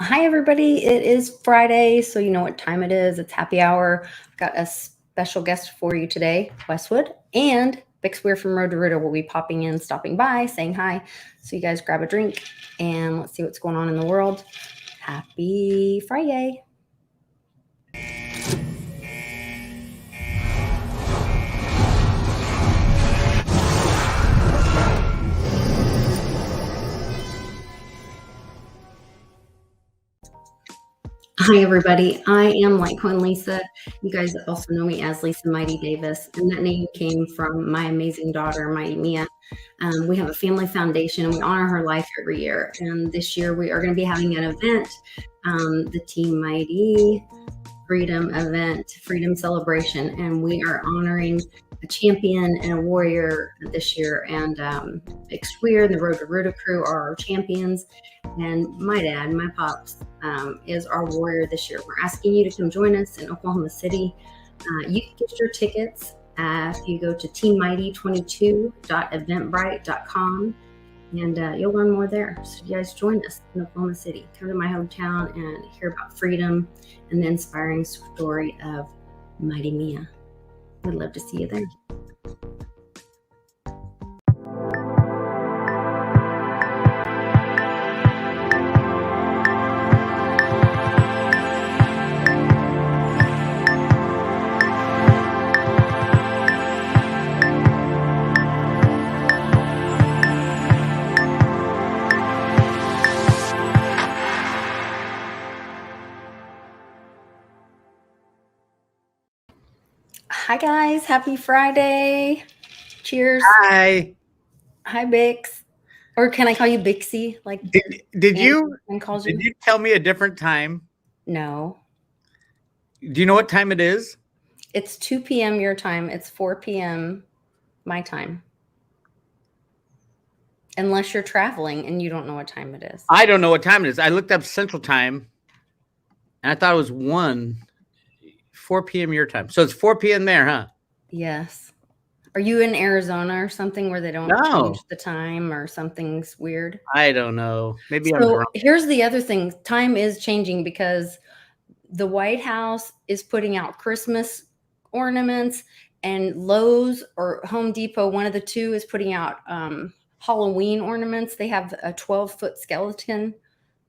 Hi, everybody. It is Friday, so you know what time it is. It's happy hour. I've got a special guest for you today, Westwood, and Bix Weir from Road to Ritter will be popping in, stopping by, saying hi. So you guys grab a drink and let's see what's going on in the world. Happy Friday. Hi, everybody. I am Litecoin Lisa. You guys also know me as Lisa Mighty Davis, and that name came from my amazing daughter, Mighty Mia. We have a family foundation, and we honor her life every year. And this year, we are going to be having an event, the Team Mighty Freedom event, Freedom Celebration, and we are honoring a champion and a warrior this year. And Bix Weir and the Road to Ritter crew are our champions. And my dad, my pops, is our warrior this year. We're asking you to come join us in Oklahoma City. You can get your tickets if you go to teammighty22.eventbrite.com, and you'll learn more there. So you guys join us in Oklahoma City. Come to my hometown and hear about freedom and the inspiring story of Mighty Mia. We'd love to see you there. Hi, guys. Happy Friday. Cheers. Hi. Hi, Bix. Or can I call you Bixie? Like, did you calls you tell me a different time? No. Do you know what time it is? It's 2 p.m. your time. It's 4 p.m. my time. Unless you're traveling and you don't know what time it is. I don't know what time it is. I looked up Central Time, and I thought it was 4 p.m. your time. So it's 4 p.m. there, huh? Yes. Are you in Arizona or something where they don't change the time or something's weird? I don't know. Maybe I'm So wrong. here's the other thing. Time is changing because the White House is putting out Christmas ornaments, and Lowe's or Home Depot, one of the two, is putting out Halloween ornaments. They have a 12-foot skeleton.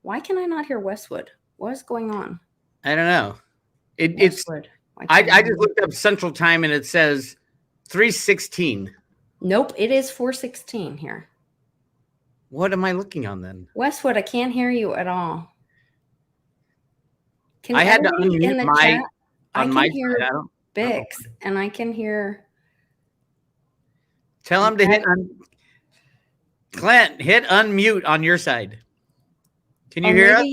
Why can I not hear Westwood? What is going on? I don't know. It's I just looked up Central Time and it says 3:16. Nope, it is 4:16 here. What am I looking on then? Westwood, I can't hear you at all. I had to unmute my on my side. I don't Bix, and I can hear. Tell him to hit Clint, hit unmute on your side. Can you hear us?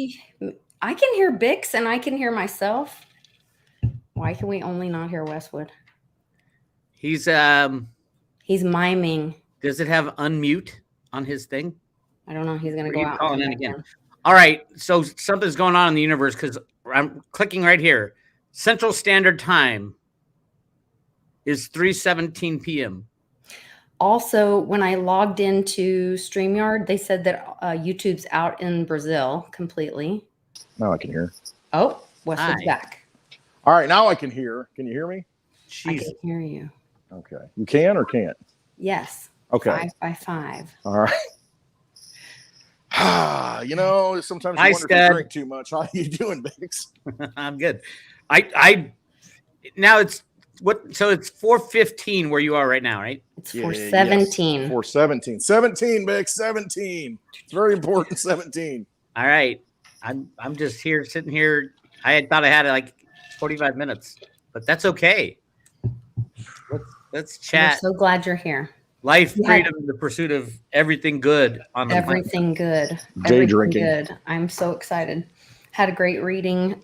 I can hear Bix and I can hear myself. Why can we only not hear Westwood? He's miming. Does it have unmute on his thing? I don't know. He's going to go out. Calling in again. All right. So something's going on in the universe because I'm clicking right here. Central Standard Time is 3:17 p.m. Also, when I logged into StreamYard, they said that YouTube's out in Brazil completely. Now I can hear. Oh, Westwood's back. All right, now I can hear. Can you hear me? Jeez. I can hear you. Okay. You can or can't? Yes. Okay. 5x5. All right. You know, sometimes you wonder if you drink too much. How are you doing, Bix? I'm good. I now it's what? So it's 4:15 where you are right now, right? It's 4:17. Yes, 4:17. 17, Bix. 17. It's very important. 17. All right. I'm just here sitting here. I thought I had like 45 minutes, but that's okay. Let's chat. I'm so glad you're here. Life, freedom, the pursuit of everything good on the everything planet. Good. Day drinking. Good. I'm so excited. Had a great reading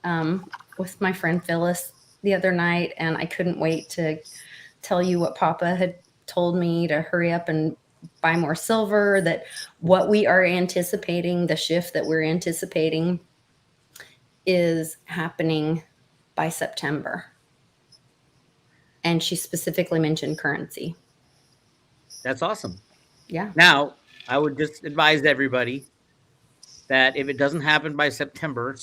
with my friend Phyllis the other night, and I couldn't wait to tell you what Papa had told me to hurry up and buy more silver, that what we are anticipating, the shift that we're anticipating, is happening by September. And she specifically mentioned currency. That's awesome. Yeah. Now, I would just advise everybody that if it doesn't happen by September,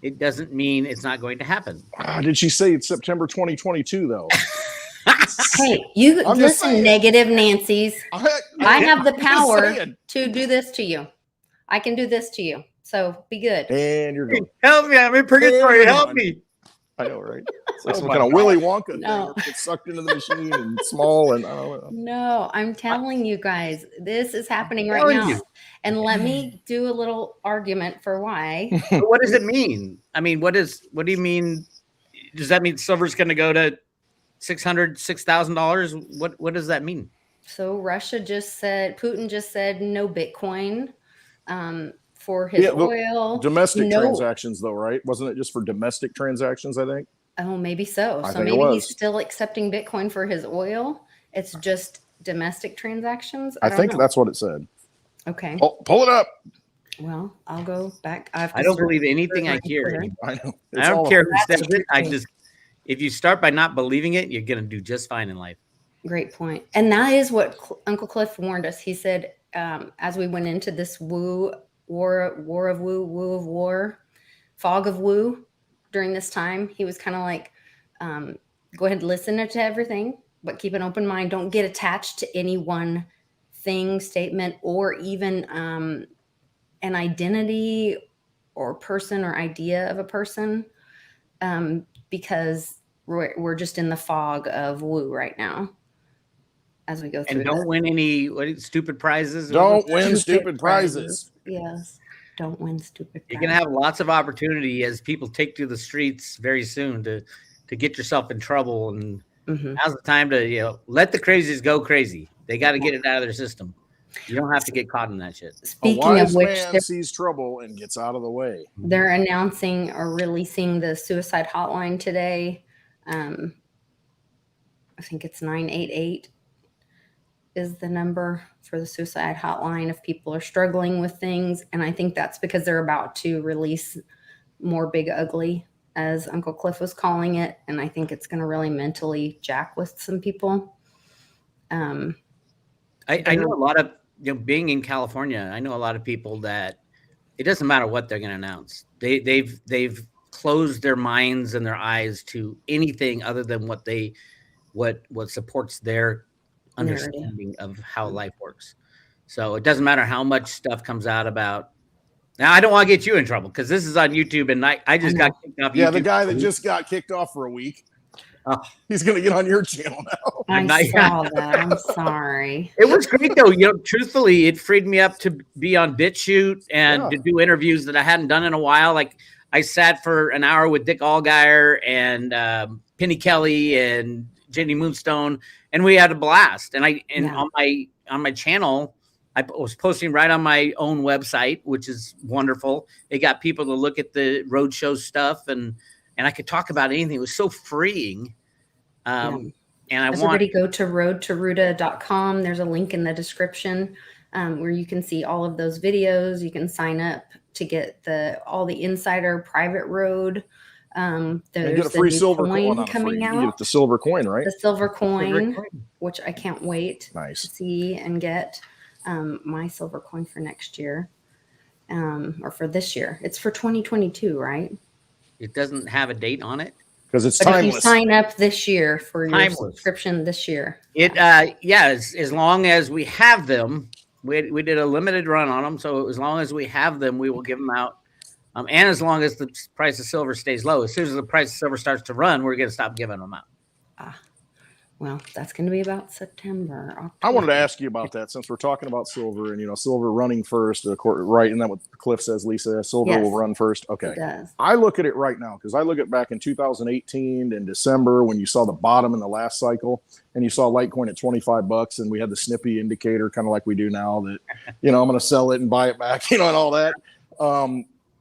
it doesn't mean it's not going to happen. Did she say it's September 2022 though? Hey, you I'm just listen, saying. negative Nancy's. I have the I'm just power saying. to do this to you. I can do this to you. So be good. And you're going. Help me! I'm in purgatory. Help me! I know, right? It's like Oh some my kind of God. Willy Wonka thing No. where it gets sucked into the machine and small and I don't know. No, I'm telling you guys, this is happening right telling now. you. And let me do a little argument for why. But what does it mean? I mean, what do you mean? Does that mean silver's going to go to $6,000? What does that mean? So Putin just said no Bitcoin for his oil. Domestic transactions though, right? Wasn't it just for domestic transactions, I think? Oh, maybe so. I So think it maybe he's was. still accepting Bitcoin for his oil. It's just domestic transactions. I think don't know. that's what it said. Okay. Pull it up. Well, I'll go back. I don't believe anything I hear. I know. I don't care who says it. If you start by not believing it, you're going to do just fine in life. Great point. And that is what Uncle Cliff warned us. He said, as we went into this fog of woo during this time, he was kind of like, go ahead and listen to everything, but keep an open mind. Don't get attached to any one thing, statement, or even an identity or person or idea of a person, because we're just in the fog of woo right now as we go through. And don't win any stupid prizes. Don't win stupid prizes. Yes. Don't win stupid prizes. You're going to have lots of opportunity as people take to the streets very soon to get yourself in trouble. And now's the time to, let the crazies go crazy. They got to get it out of their system. You don't have to get caught in that shit. Speaking of which, man sees trouble and gets out of the way. They're announcing or releasing the suicide hotline today. I think it's 988 is the number for the suicide hotline if people are struggling with things. And I think that's because they're about to release more Big Ugly, as Uncle Cliff was calling it. And I think it's going to really mentally jack with some people. I know a lot of, being in California, I know a lot of people that it doesn't matter what they're going to announce. They've closed their minds and their eyes to anything other than what supports their understanding of how life works. So it doesn't matter how much stuff comes out about. Now, I don't want to get you in trouble because this is on YouTube, and I just got kicked off YouTube. Yeah, the guy that just got kicked off for a week. He's going to get on your channel now. I saw that. I'm sorry. It was great, though. Truthfully, it freed me up to be on BitChute and to do interviews that I hadn't done in a while. Like, I sat for an hour with Dick Allgaier and Penny Kelly and Jenny Moonstone, and we had a blast. And on my channel, I was posting right on my own website, which is wonderful. It got people to look at the roadshow stuff, and I could talk about anything. It was so freeing. And everybody go to roadtoruta.com. There's a link in the description where you can see all of those videos. You can sign up to get all the insider private road. There's get a free silver coin coming out. You get the silver coin, right? The silver coin, which I can't wait to see and get my silver coin for next year or for this year. It's for 2022, right? It doesn't have a date on it. Because it's timeless. If you sign up this year for your subscription this year. As long as we have them, we did a limited run on them. So as long as we have them, we will give them out. And as long as the price of silver stays low, as soon as the price of silver starts to run, we're going to stop giving them out. Well, that's going to be about September. October. I wanted to ask you about that since we're talking about silver and, silver running first, right? Isn't that what Cliff says, Lisa? Silver will run first. Okay. It does. I look at it right now because I look at back in 2018 in December when you saw the bottom in the last cycle and you saw Litecoin at $25 and we had the snippy indicator kind of like we do now that, I'm going to sell it and buy it back, and all that.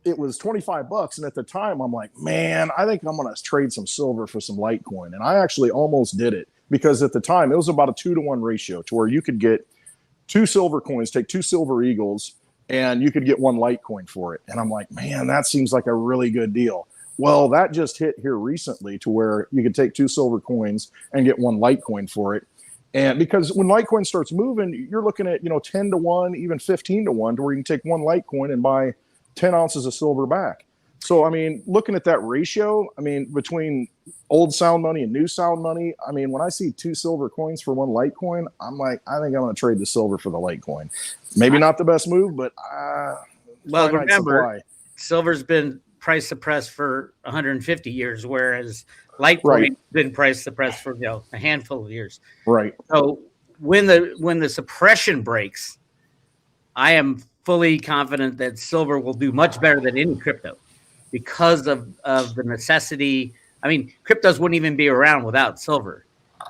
It was $25. And at the time I'm like, man, I think I'm going to trade some silver for some Litecoin. And I actually almost did it. Because at the time, it was about a 2-to-1 ratio to where you could get 2 silver coins, take 2 silver eagles, and you could get 1 Litecoin for it. And I'm like, man, that seems like a really good deal. Well, that just hit here recently to where you could take 2 silver coins and get 1 Litecoin for it. And because when Litecoin starts moving, you're looking at, 10-to-1, even 15-to-1, to where you can take 1 Litecoin and buy 10 ounces of silver back. So, I mean, looking at that ratio, I mean, between old sound money and new sound money, I mean, when I see 2 silver coins for 1 Litecoin, I'm like, I think I'm going to trade the silver for the Litecoin. Maybe not the best move, but well, remember, silver's been price suppressed for 150 years, whereas Litecoin's been price suppressed for a handful of years. Right. So when the suppression breaks, I am fully confident that silver will do much better than any crypto because of the necessity. I mean, cryptos wouldn't even be around without silver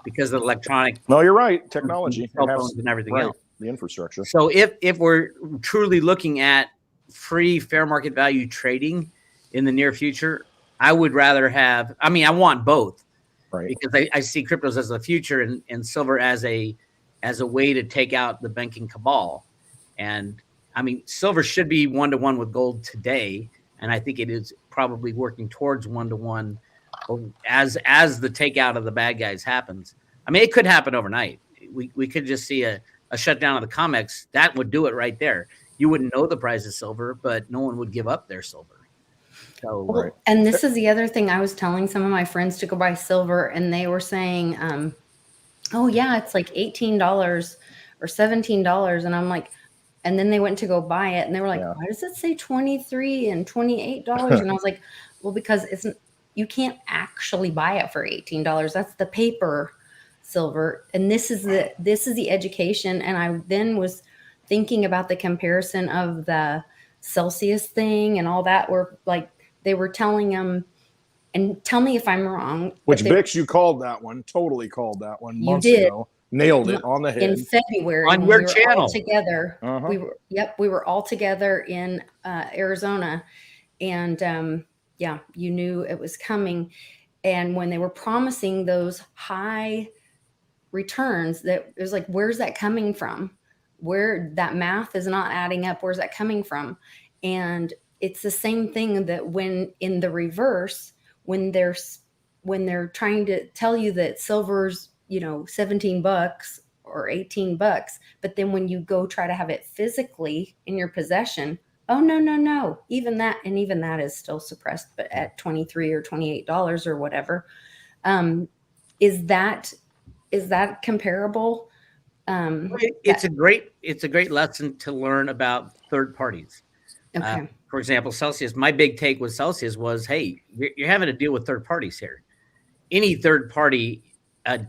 because of electronic. No, you're right. Technology, cell phones and everything else. The infrastructure. So if we're truly looking at free fair market value trading in the near future, I would rather have, I mean, I want both, right? Because I see cryptos as the future and silver as a way to take out the banking cabal. And I mean, silver should be 1-to-1 with gold today. And I think it is probably working towards 1-to-1 as the takeout of the bad guys happens. I mean, it could happen overnight. We could just see a shutdown of the COMEX. That would do it right there. You wouldn't know the price of silver, but no one would give up their silver. So, and this is the other thing. I was telling some of my friends to go buy silver, and they were saying, oh yeah, it's like $18 or $17. And I'm like, and then they went to go buy it, and they were like, why does it say $23 and $28? And I was like, well, because you can't actually buy it for $18. That's the paper silver. And this is the education. And I then was thinking about the comparison of the Celsius thing and all that, where like they were telling them, and tell me if I'm wrong. Which Bix, you called that one, totally called that one months ago. Nailed it on the head. In February. On your channel. All together. We were all together in Arizona. And you knew it was coming. And when they were promising those high returns, that it was like, where's that coming from? Where that math is not adding up. Where's that coming from? And it's the same thing that when in the reverse, when they're trying to tell you that silver's, $17 or $18, but then when you go try to have it physically in your possession, oh no, even that is still suppressed, but at $23 or $28 or whatever. Is that comparable? It's a great lesson to learn about third parties. Okay. For example, Celsius, my big take with Celsius was, hey, you're having to deal with third parties here. Any third party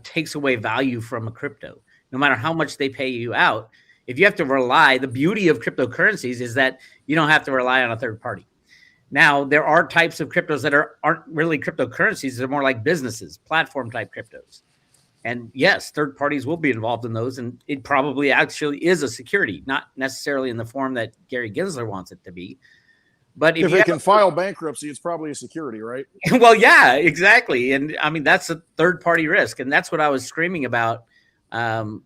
takes away value from a crypto, no matter how much they pay you out. If you have to rely, the beauty of cryptocurrencies is that you don't have to rely on a third party. Now, there are types of cryptos that aren't really cryptocurrencies. They're more like businesses, platform type cryptos. And yes, third parties will be involved in those. And it probably actually is a security, not necessarily in the form that Gary Gensler wants it to be. But if they can file bankruptcy, it's probably a security, right? Well, yeah, exactly. And I mean, that's a third party risk. And that's what I was screaming about. You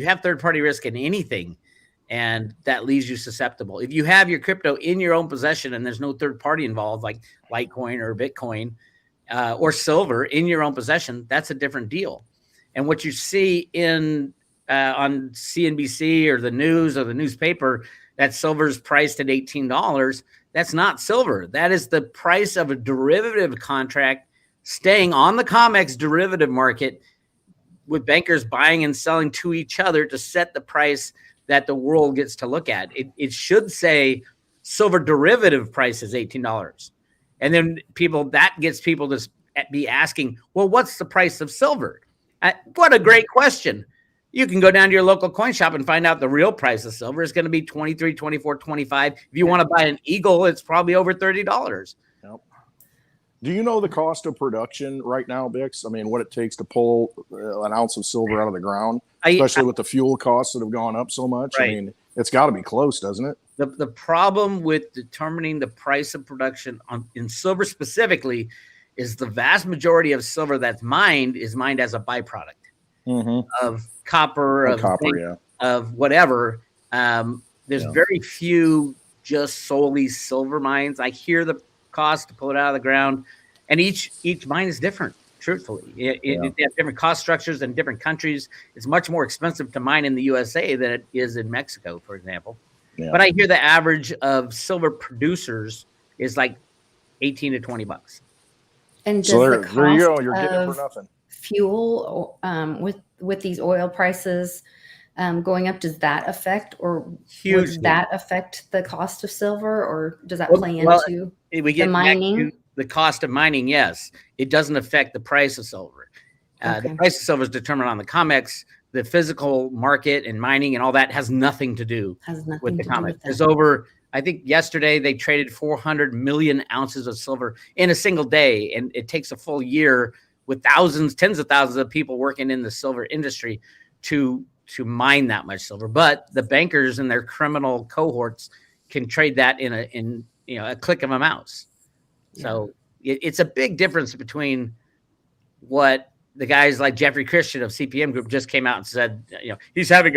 have third party risk in anything, and that leaves you susceptible. If you have your crypto in your own possession and there's no third party involved, like Litecoin or Bitcoin or silver in your own possession, that's a different deal. And what you see on CNBC or the news or the newspaper, that silver's priced at $18. That's not silver. That is the price of a derivative contract staying on the COMEX derivative market with bankers buying and selling to each other to set the price that the world gets to look at. It should say silver derivative price is $18. And then that gets people to be asking, well, what's the price of silver? What a great question. You can go down to your local coin shop and find out the real price of silver is going to be $23, $24, $25. If you want to buy an Eagle, it's probably over $30. Yep. Do you know the cost of production right now, Bix? I mean, what it takes to pull an ounce of silver out of the ground, especially with the fuel costs that have gone up so much? Right. I mean, it's got to be close, doesn't it? The problem with determining the price of production in silver specifically is the vast majority of silver that's mined is mined as a byproduct of copper, of whatever. There's very few just solely silver mines. I hear the cost to pull it out of the ground, and each mine is different. Truthfully, they have different cost structures in different countries. It's much more expensive to mine in the USA than it is in Mexico, for example. Yeah. But I hear the average of silver producers is like 18 to $20. And does So the there you go. cost You're getting it for of nothing. fuel with these oil prices going up, does that affect, or Hugely. would that affect the cost of silver, or does that Well- play well, into We get the back mining? to the cost of mining. Yes, it doesn't affect the price of silver. The Okay. price of silver is determined on the COMEX. The physical market and mining and all that has nothing to do Has nothing with the to do COMEX. with There's that. over, I think yesterday they traded 400 million ounces of silver in a single day, and it takes a full year with thousands, tens of thousands of people working in the silver industry to mine that much silver. But the bankers and their criminal cohorts can trade that in a click of a mouse. So it's a big difference between what the guys like Jeffrey Christian of CPM Group just came out and said, he's having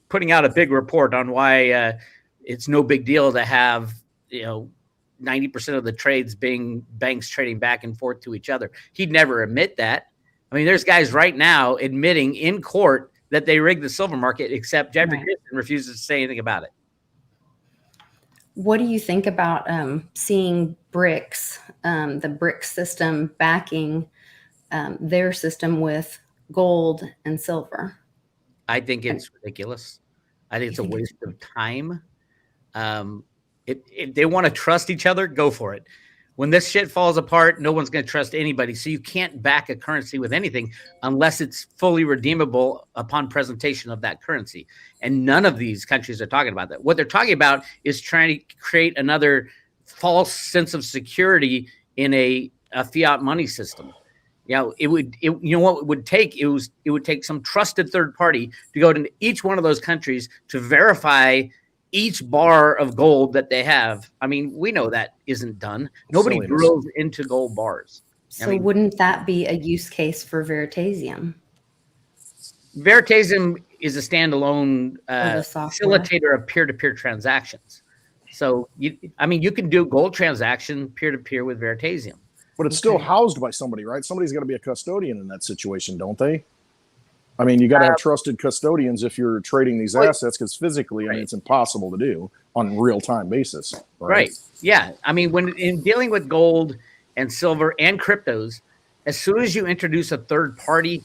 putting out a big report on why it's no big deal to have, 90% of the trades being banks trading back and forth to each other. He'd never admit that. I mean, there's guys right now admitting in court that they rigged the silver market, except Jeffrey Christian refuses to say anything about it. What do you think about seeing BRICS, the BRICS system backing their system with gold and silver? I think it's ridiculous. I think it's a waste of time. If they want to trust each other, go for it. When this shit falls apart, no one's going to trust anybody. So you can't back a currency with anything unless it's fully redeemable upon presentation of that currency. And none of these countries are talking about that. What they're talking about is trying to create another false sense of security in a fiat money system. What it would take? It would take some trusted third party to go to each one of those countries to verify each bar of gold that they have. I mean, we know that isn't done. Nobody drills into gold bars. So wouldn't that be a use case for Veritasium? Veritasium is a standalone facilitator of peer-to-peer transactions. So you can do gold transaction peer-to-peer with Veritasium. But it's still housed by somebody, right? Somebody's got to be a custodian in that situation, don't they? I mean, you got to have trusted custodians if you're trading these assets, because physically, it's impossible to do on a real-time basis. Right. Yeah. I mean, when in dealing with gold and silver and cryptos, as soon as you introduce a third party,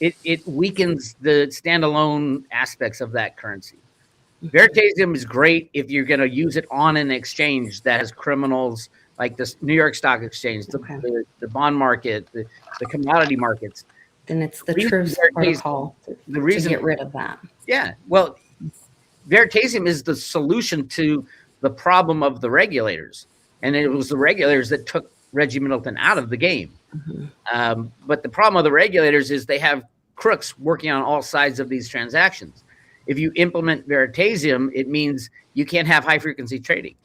it weakens the standalone aspects of that currency. Veritasium is great if you're going to use it on an exchange that has criminals like the New York Stock Exchange, the bond market, the commodity markets. Then it's the Truth protocol to get rid of that. Yeah. Well, Veritasium is the solution to the problem of the regulators. And it was the regulators that took Reggie Middleton out of the game. Mm-hmm. But the problem of the regulators is they have crooks working on all sides of these transactions. If you implement Veritasium, it means you can't have high frequency trading.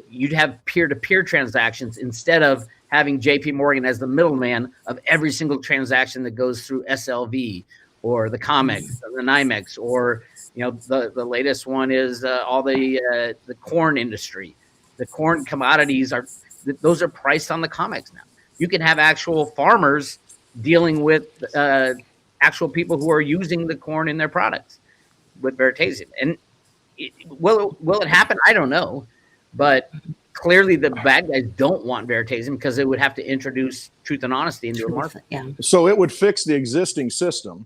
You'd have peer-to-peer transactions instead of having JP Morgan as the middleman of every single transaction that goes through SLV or the COMEX or the NYMEX, or the latest one is all the corn industry. The corn commodities those are priced on the COMEX now. You can have actual farmers dealing with actual people who are using the corn in their products with Veritasium. And will it happen? I don't know. But clearly the bad guys don't want Veritasium because it would have to introduce truth and honesty into the market. Yeah. So it would fix the existing system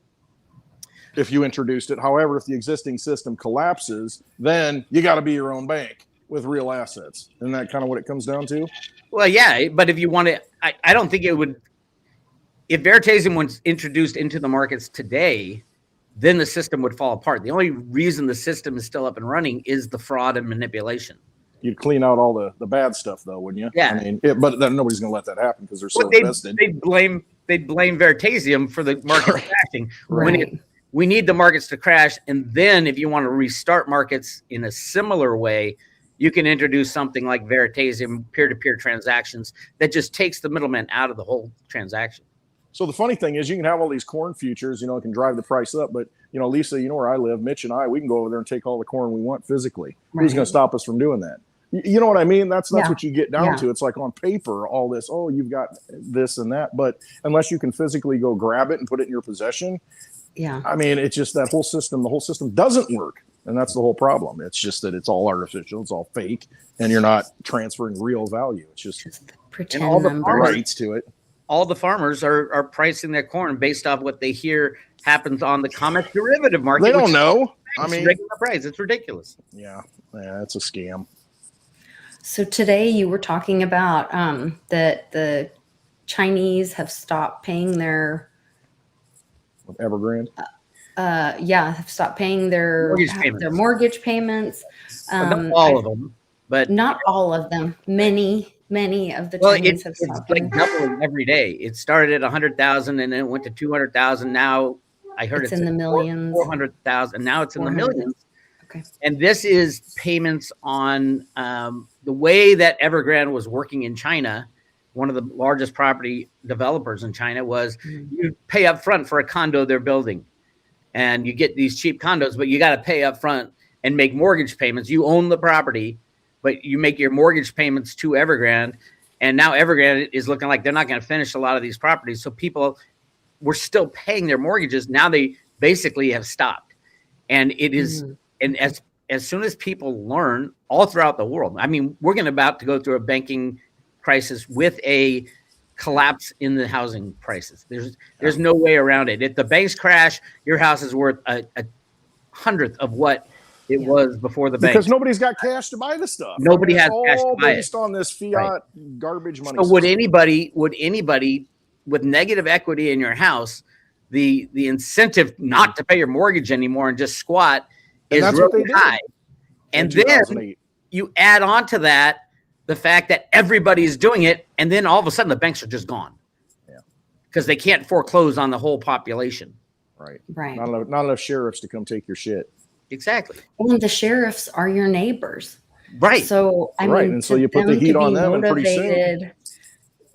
if you introduced it. However, if the existing system collapses, then you got to be your own bank with real assets. Isn't that kind of what it comes down to? Well, yeah, but if you want to, I don't think it would. If Veritasium was introduced into the markets today, then the system would fall apart. The only reason the system is still up and running is the fraud and manipulation. You'd clean out all the bad stuff, though, wouldn't you? Yeah. I mean, but then nobody's going to let that happen because they're so invested. They'd blame Veritasium for the market crashing. Right. We need the markets to crash, and then if you want to restart markets in a similar way, you can introduce something like Veritasium peer-to-peer transactions that just takes the middleman out of the whole transaction. So the funny thing is, you can have all these corn futures, it can drive the price up. But, Lisa, where I live, Mitch and we can go over there and take all the corn we want physically. Right. Who's going to stop us from doing that? You know what I mean? That's what you get down to. It's like on paper, all this, you've got this and that. But unless you can physically go grab it and put it in your possession, I mean, it's just that the whole system doesn't work. And that's the whole problem. It's just that it's all artificial, it's all fake, and you're not transferring real value. It's just pretend all the rights to it. All the farmers are pricing their corn based off what they hear happens on the COMEX derivative market. They don't know. I mean, regular price. It's ridiculous. Yeah, it's a scam. So today you were talking about that the Chinese have stopped paying their Evergrande. Have stopped paying their mortgage payments. Not all of them, but not all of them. Many of the Chinese have stopped. It's like doubling every day. It started at 100,000 and then it went to 200,000. Now I heard it's in the millions. 400,000. Now it's in the millions. Okay. And this is payments on the way that Evergrande was working in China. One of the largest property developers in China was you pay up front for a condo they're building. And you get these cheap condos, but you got to pay up front and make mortgage payments. You own the property, but you make your mortgage payments to Evergrande. And now Evergrande is looking like they're not going to finish a lot of these properties. So people were still paying their mortgages. Now they basically have stopped. And it is, and as soon as people learn all throughout the world, I mean, we're about to go through a banking crisis with a collapse in the housing prices. There's no way around it. If the banks crash, your house is worth a hundredth of what it was before the bank. Because nobody's got cash to buy the stuff. Nobody has cash to buy it. Based on this fiat garbage money. So would anybody with negative equity in your house, the incentive not to pay your mortgage anymore and just squat is really high. And then you add on to that the fact that everybody's doing it, and then all of a sudden the banks are just gone. Yeah. Because they can't foreclose on the whole population. Right. Not enough sheriffs to come take your shit. Exactly. And the sheriffs are your neighbors. Right. So I mean, and so you put the heat on them, and pretty soon.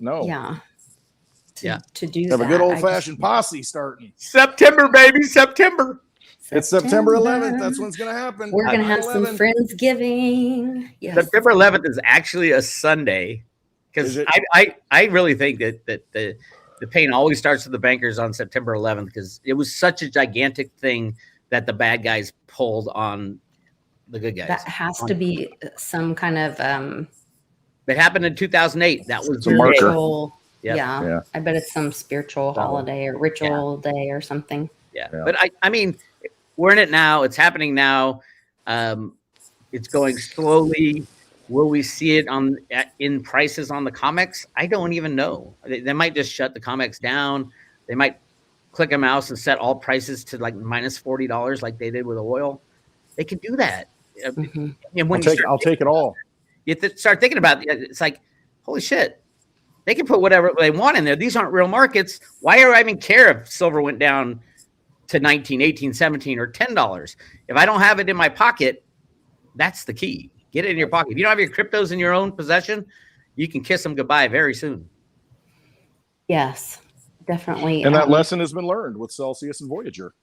To do have a good old fashioned posse starting. September, baby, September. It's September 11th. That's when it's going to happen. We're going to have some Friendsgiving. Yes. September 11th is actually a Sunday, because I really think that the pain always starts with the bankers on September 11th, because it was such a gigantic thing that the bad guys pulled on the good guys. That has to be some kind of it happened in 2008. That was a marker. Yeah. I bet it's some spiritual holiday or ritual day or something. Yeah. But I mean, we're in it now. It's happening now. It's going slowly. Will we see it in prices on the COMEX? I don't even know. They might just shut the COMEX down. They might click a mouse and set all prices to like minus $40 like they did with oil. They can do that. And when I'll take it all. You have to start thinking about it. It's like, holy shit. They can put whatever they want in there. These aren't real markets. Why do I even care if silver went down to 19, 18, 17, or $10? If I don't have it in my pocket, that's the key. Get it in your pocket. If you don't have your cryptos in your own possession, you can kiss them goodbye very soon. Yes, definitely. And that lesson has been learned with Celsius and Voyager.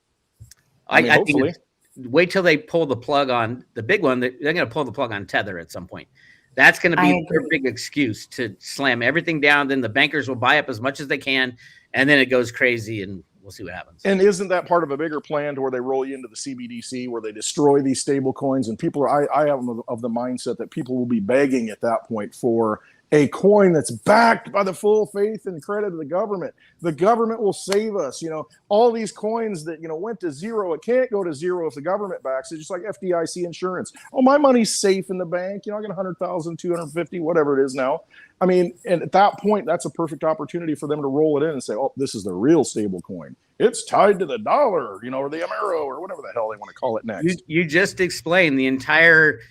I think wait till they pull the plug on the big one. They're going to pull the plug on Tether at some point. That's going to be their big excuse to slam everything down. Then the bankers will buy up as much as they can, and then it goes crazy, and we'll see what happens. And isn't that part of a bigger plan to where they roll you into the CBDC, where they destroy these stable coins? And people are, I have of the mindset that people will be begging at that point for a coin that's backed by the full faith and credit of the government. The government will save us. All these coins that, went to zero, it can't go to zero if the government backs it, just like FDIC insurance. Oh, my money's safe in the bank. I got 100,000, 250, whatever it is now. I mean, and at that point, that's a perfect opportunity for them to roll it in and say, oh, this is the real stable coin. It's tied to the dollar, or the Amero, or whatever the hell they want to call it next. You just explained the entire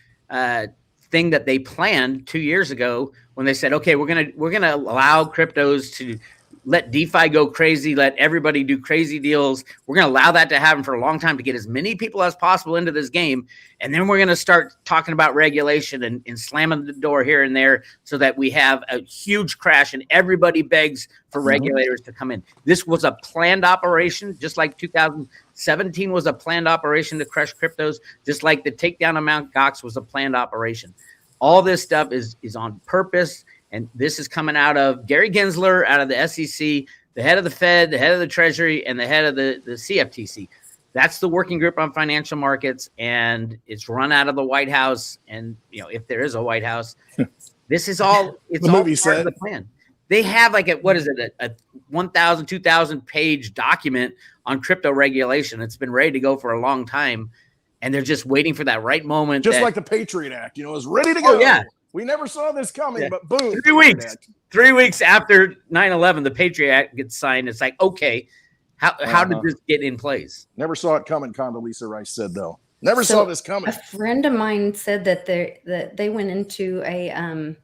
thing that they planned 2 years ago when they said, okay, we're gonna allow cryptos to let DeFi go crazy, let everybody do crazy deals. We're going to allow that to happen for a long time to get as many people as possible into this game. And then we're going to start talking about regulation and slamming the door here and there so that we have a huge crash and everybody begs for regulators to come in. This was a planned operation, just like 2017 was a planned operation to crush cryptos, just like the takedown of Mt. Gox was a planned operation. All this stuff is on purpose. And this is coming out of Gary Gensler, out of the SEC, the head of the Fed, the head of the Treasury, and the head of the CFTC. That's the working group on financial markets, and it's run out of the White House. And if there is a White House, this is all it's all part of the plan. They have like a 1,000, 2,000 page document on crypto regulation. It's been ready to go for a long time, and they're just waiting for that right moment. Just like the Patriot Act, is ready to go. Oh, yeah. We never saw this coming, but boom. 3 weeks after 9/11, the Patriot Act gets signed. It's like, okay, how did this get in place? Never saw it coming, Condoleezza Rice said, though. Never saw this coming. A friend of mine said that they went into a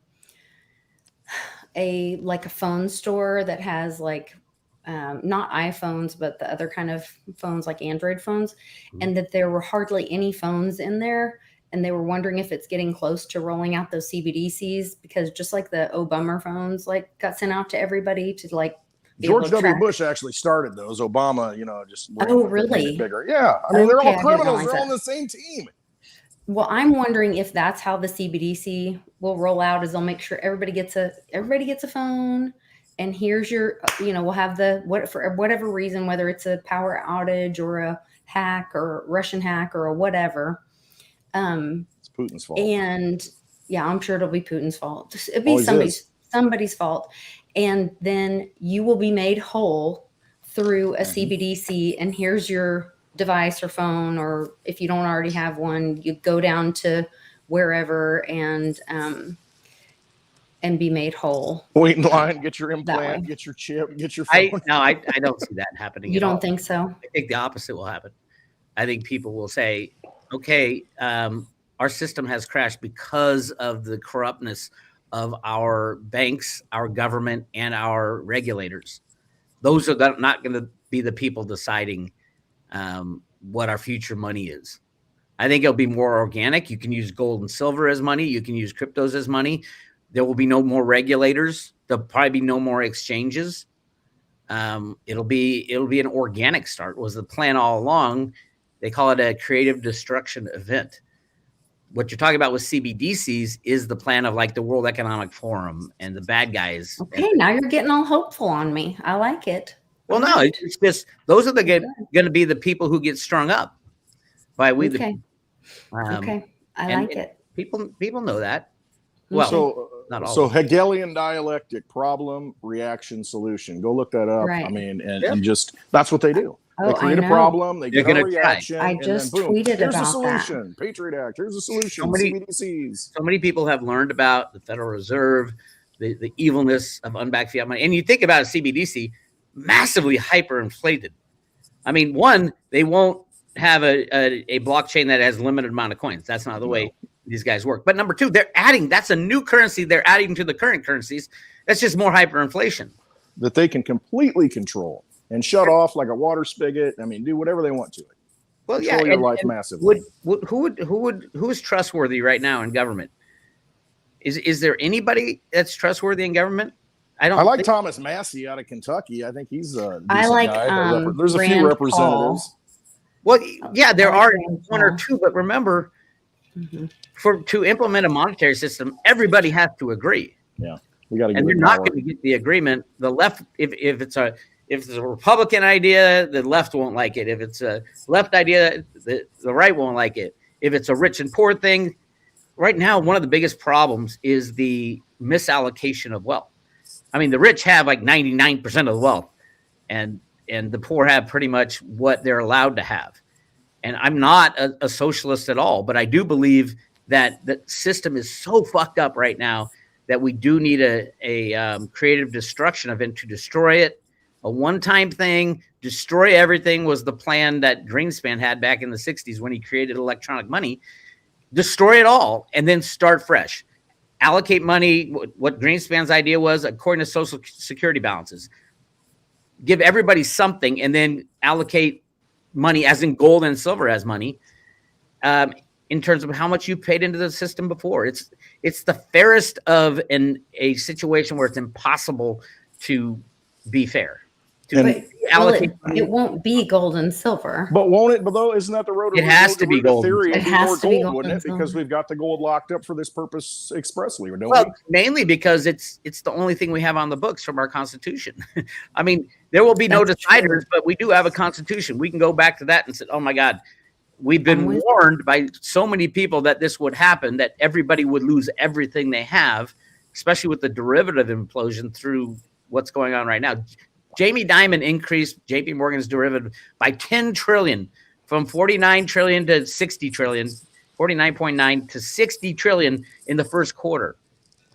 phone store that has not iPhones, but the other kind of phones, like Android phones, and that there were hardly any phones in there. And they were wondering if it's getting close to rolling out those CBDCs, because just like the Obama phones, got sent out to everybody to George W. Bush actually started those. Obama, just really bigger. Yeah, I mean, they're all criminals. They're all on the same team. Well, I'm wondering if that's how the CBDC will roll out. Is they'll make sure everybody gets a phone, and here's your, we'll have for whatever reason, whether it's a power outage or a hack or Russian hack or a whatever. It's Putin's fault. And yeah, I'm sure it'll be Putin's fault. It'll be somebody's fault. And then you will be made whole through a CBDC. And here's your device or phone, or if you don't already have one, you go down to wherever and be made whole. Wait in line, get your implant, get your chip, get your phone. I don't see that happening. You don't think so? I think the opposite will happen. I think people will say, okay, our system has crashed because of the corruptness of our banks, our government, and our regulators. Those are not going to be the people deciding what our future money is. I think it'll be more organic. You can use gold and silver as money. You can use cryptos as money. There will be no more regulators. There'll probably be no more exchanges. It'll be an organic start. Was the plan all along. They call it a creative destruction event. What you're talking about with CBDCs is the plan of the World Economic Forum and the bad guys. Okay, now you're getting all hopeful on me. I like it. Well, no, it's just those are going to be the people who get strung up by we. Okay. I like it. People know that. Well, so Hegelian dialectic, problem, reaction, solution. Go look that up. Right. I mean, and just that's what they do. They create a problem, they get a reaction. I just and then, boom, tweeted here's about a solution. that. Patriot Act, here's a solution. CBDCs. So many people have learned about the Federal Reserve, the evilness of unbacked fiat money. And you think about a CBDC, massively hyperinflated. I mean, one, they won't have a blockchain that has a limited amount of coins. That's not the way these guys work. But number two, that's a new currency they're adding to the current currencies. That's just more hyperinflation. That they can completely control and shut off like a water spigot. I mean, do whatever they want to it. Well, control your life massively. Who is trustworthy right now in government? Is there anybody that's trustworthy in government? I like Thomas Massey out of Kentucky. I think he's a decent guy. There's a few representatives. Paul. Well, yeah, there are one or two, but remember, to implement a monetary system, everybody has to agree. Yeah, we got to. And they're not going to get the agreement. The left, if it's a Republican idea, the left won't like it. If it's a left idea, the right won't like it. If it's a rich and poor thing, right now, one of the biggest problems is the misallocation of wealth. I mean, the rich have 99% of the wealth, and the poor have pretty much what they're allowed to have. And I'm not a socialist at all, but I do believe that the system is so fucked up right now that we do need a creative destruction event to destroy it. A one-time thing, destroy everything was the plan that Greenspan had back in the 60s when he created electronic money. Destroy it all and then start fresh. Allocate money, what Greenspan's idea was, according to Social Security balances. Give everybody something and then allocate money, as in gold and silver as money, in terms of how much you paid into the system before. It's the fairest of a situation where it's impossible to be fair. But allocate it won't be gold and silver. But won't it? But though, isn't that the road? It has to be gold. Theory, It it'd be has more to be gold, gold wouldn't and it? Because silver. we've got the gold locked up for this purpose expressly, don't Well, we? mainly because it's the only thing we have on the books from our Constitution. I mean, there will be no That's deciders, true. but we do have a Constitution. We can go back to that and say, oh my God, we've been warned by so many people that this would happen, that everybody would lose everything they have, especially with the derivative implosion through what's going on right now. Jamie Dimon increased JP Morgan's derivative by 10 trillion, from 49 trillion to 60 trillion, 49.9 to 60 trillion in the first quarter.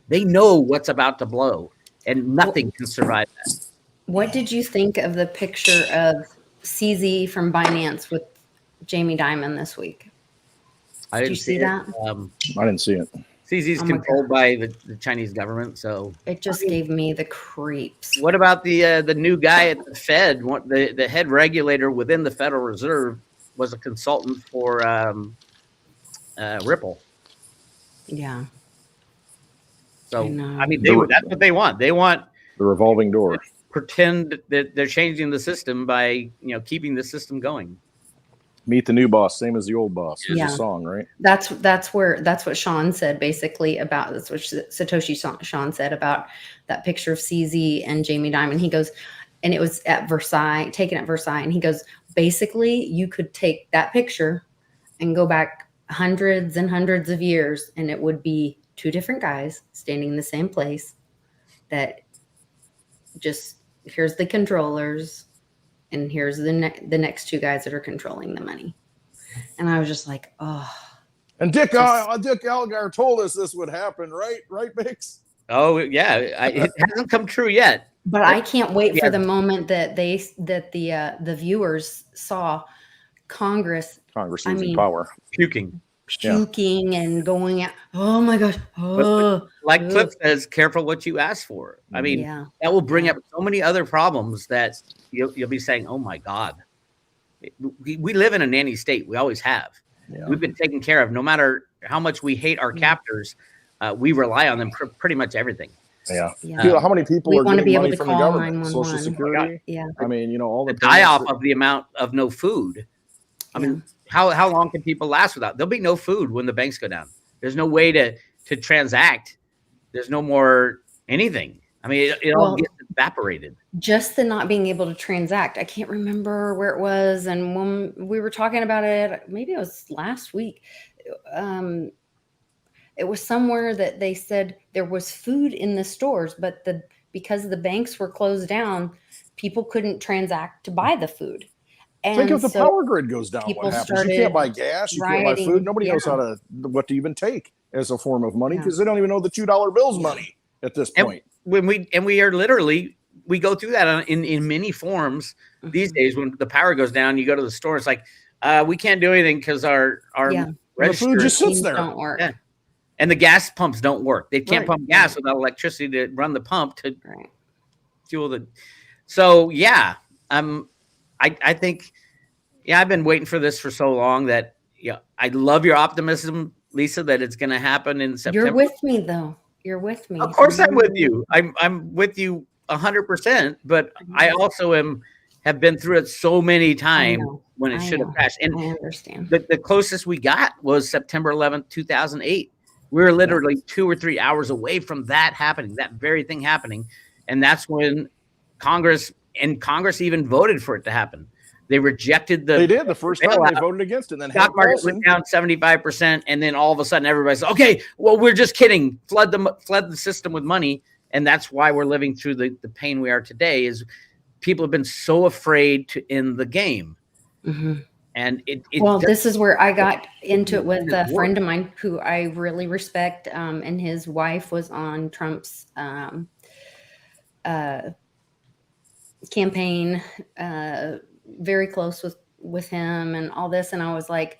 They know what's about to blow, and nothing can survive that. What did you think of the picture of CZ from Binance with Jamie Dimon this week? Did you see that? I didn't see it. CZ's controlled by the Chinese government, so it just gave me the creeps. What about the new guy at the Fed? The head regulator within the Federal Reserve was a consultant for Ripple. Yeah. So I mean, that's what they want. They want the revolving door. Pretend that they're changing the system by keeping the system going. Meet the new boss, same as the old boss. There's a song, right? That's what Sean said basically about that's what Satoshi Sean said about that picture of CZ and Jamie Dimon. He goes, and it was at Versailles, taken at Versailles, and he goes, basically, you could take that picture and go back hundreds and hundreds of years, and it would be two different guys standing in the same place. That just here's the controllers. And here's the next two guys that are controlling the money. And I was just like, oh. And Dick Algar told us this would happen, right? Right, Bix? Oh, yeah. It hasn't come true yet. But I can't wait for the moment that the viewers saw Congress losing power. Puking and going out. Oh, my gosh. Oh. Like Cliff says, careful what you ask for. I mean, that will bring up so many other problems that you'll be saying, oh, my God. We live in a nanny state. We always have. Yeah. We've been taken care of. No matter how much we hate our captors, we rely on them for pretty much everything. Yeah. How many people are getting money from the government? Social Security? Yeah. I mean, all the die-off of the amount of no food. I mean, how long can people last without? There'll be no food when the banks go down. There's no way to transact. There's no more anything. I mean, it all gets evaporated. Just the not being able to transact. I can't remember where it was. And when we were talking about it, maybe it was last week. It was somewhere that they said there was food in the stores, but because the banks were closed down, people couldn't transact to buy the food. And think if the power grid goes down, what happens? You can't buy gas, you can't buy food. Nobody knows what to even take as a form of money because they don't even know the $2 bill's money at this point. And we are literally, we go through that in many forms these days. When the power goes down, you go to the store, it's like, we can't do anything because our the food just sits there. Don't work. Yeah. And the gas pumps don't work. They can't pump gas without electricity to run the pump to fuel the. So I think, I've been waiting for this for so long that I love your optimism, Lisa, that it's going to happen in September. You're with me though. You're with me. Of course I'm with you. I'm with you 100%, but I also have been through it so many times when it should have crashed. And I understand. The closest we got was September 11th, 2008. We were literally 2 or 3 hours away from that happening, that very thing happening. And that's when Congress even voted for it to happen. They rejected They did the first time they voted against it. And then stock market went down 75%, and then all of a sudden everybody said, "Okay, well, we're just kidding. Flood the system with money," and that's why we're living through the pain we are today. Is people have been so afraid to end the game, and this is where I got into it with a friend of mine who I really respect, and his wife was on Trump's campaign. Very close with him and all this. And I was like,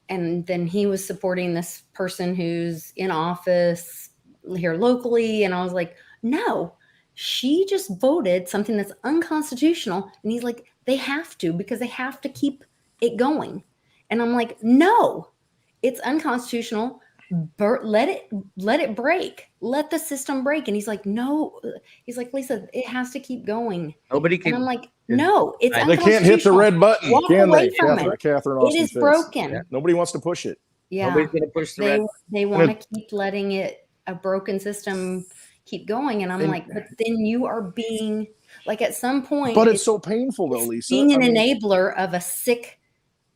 and then he was supporting this person who's in office here locally. And I was like, no, she just voted something that's unconstitutional. And he's like, they have to, because they have to keep it going. And I'm like, no, it's unconstitutional. let it break. Let the system break. And he's like, no. He's like, Lisa, it has to keep going. Nobody can. And I'm like, no, it's They can't hit the red button, Walk can away they? from Catherine it. Austin It is Fitts. broken. Yeah. Nobody wants to push it. Yeah. Nobody's going to push the red. They want to keep letting a broken system keep going. And I'm like, but then you are being like, at some point. But it's so painful though, Lisa. Being an enabler of a sick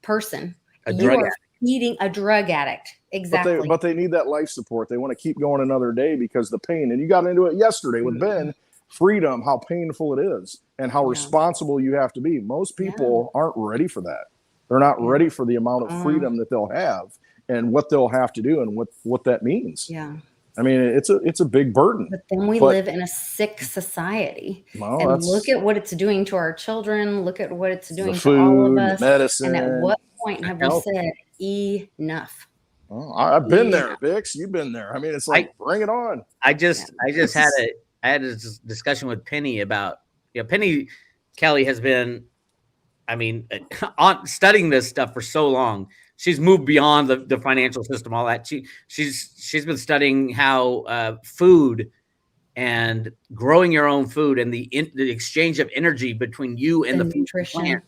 person. You are feeding a drug addict. Exactly. But they need that life support. They want to keep going another day because the pain, and you got into it yesterday with Ben, freedom, how painful it is and how responsible you have to be. Most people aren't ready for that. They're not ready for the amount of freedom that they'll have and what they'll have to do and what that means. Yeah. I mean, it's a big burden. But then we live in a sick society. And look at what it's doing to our children. Look at what it's doing to all of us. Medicine. And at what point have we said enough? Oh, I've been there, Vix. You've been there. I mean, it's like, bring it on. I had a discussion with Penny about, Penny Kelly has been, studying this stuff for so long. She's moved beyond the financial system, all that. She's been studying how food and growing your own food and the exchange of energy between you and the plant,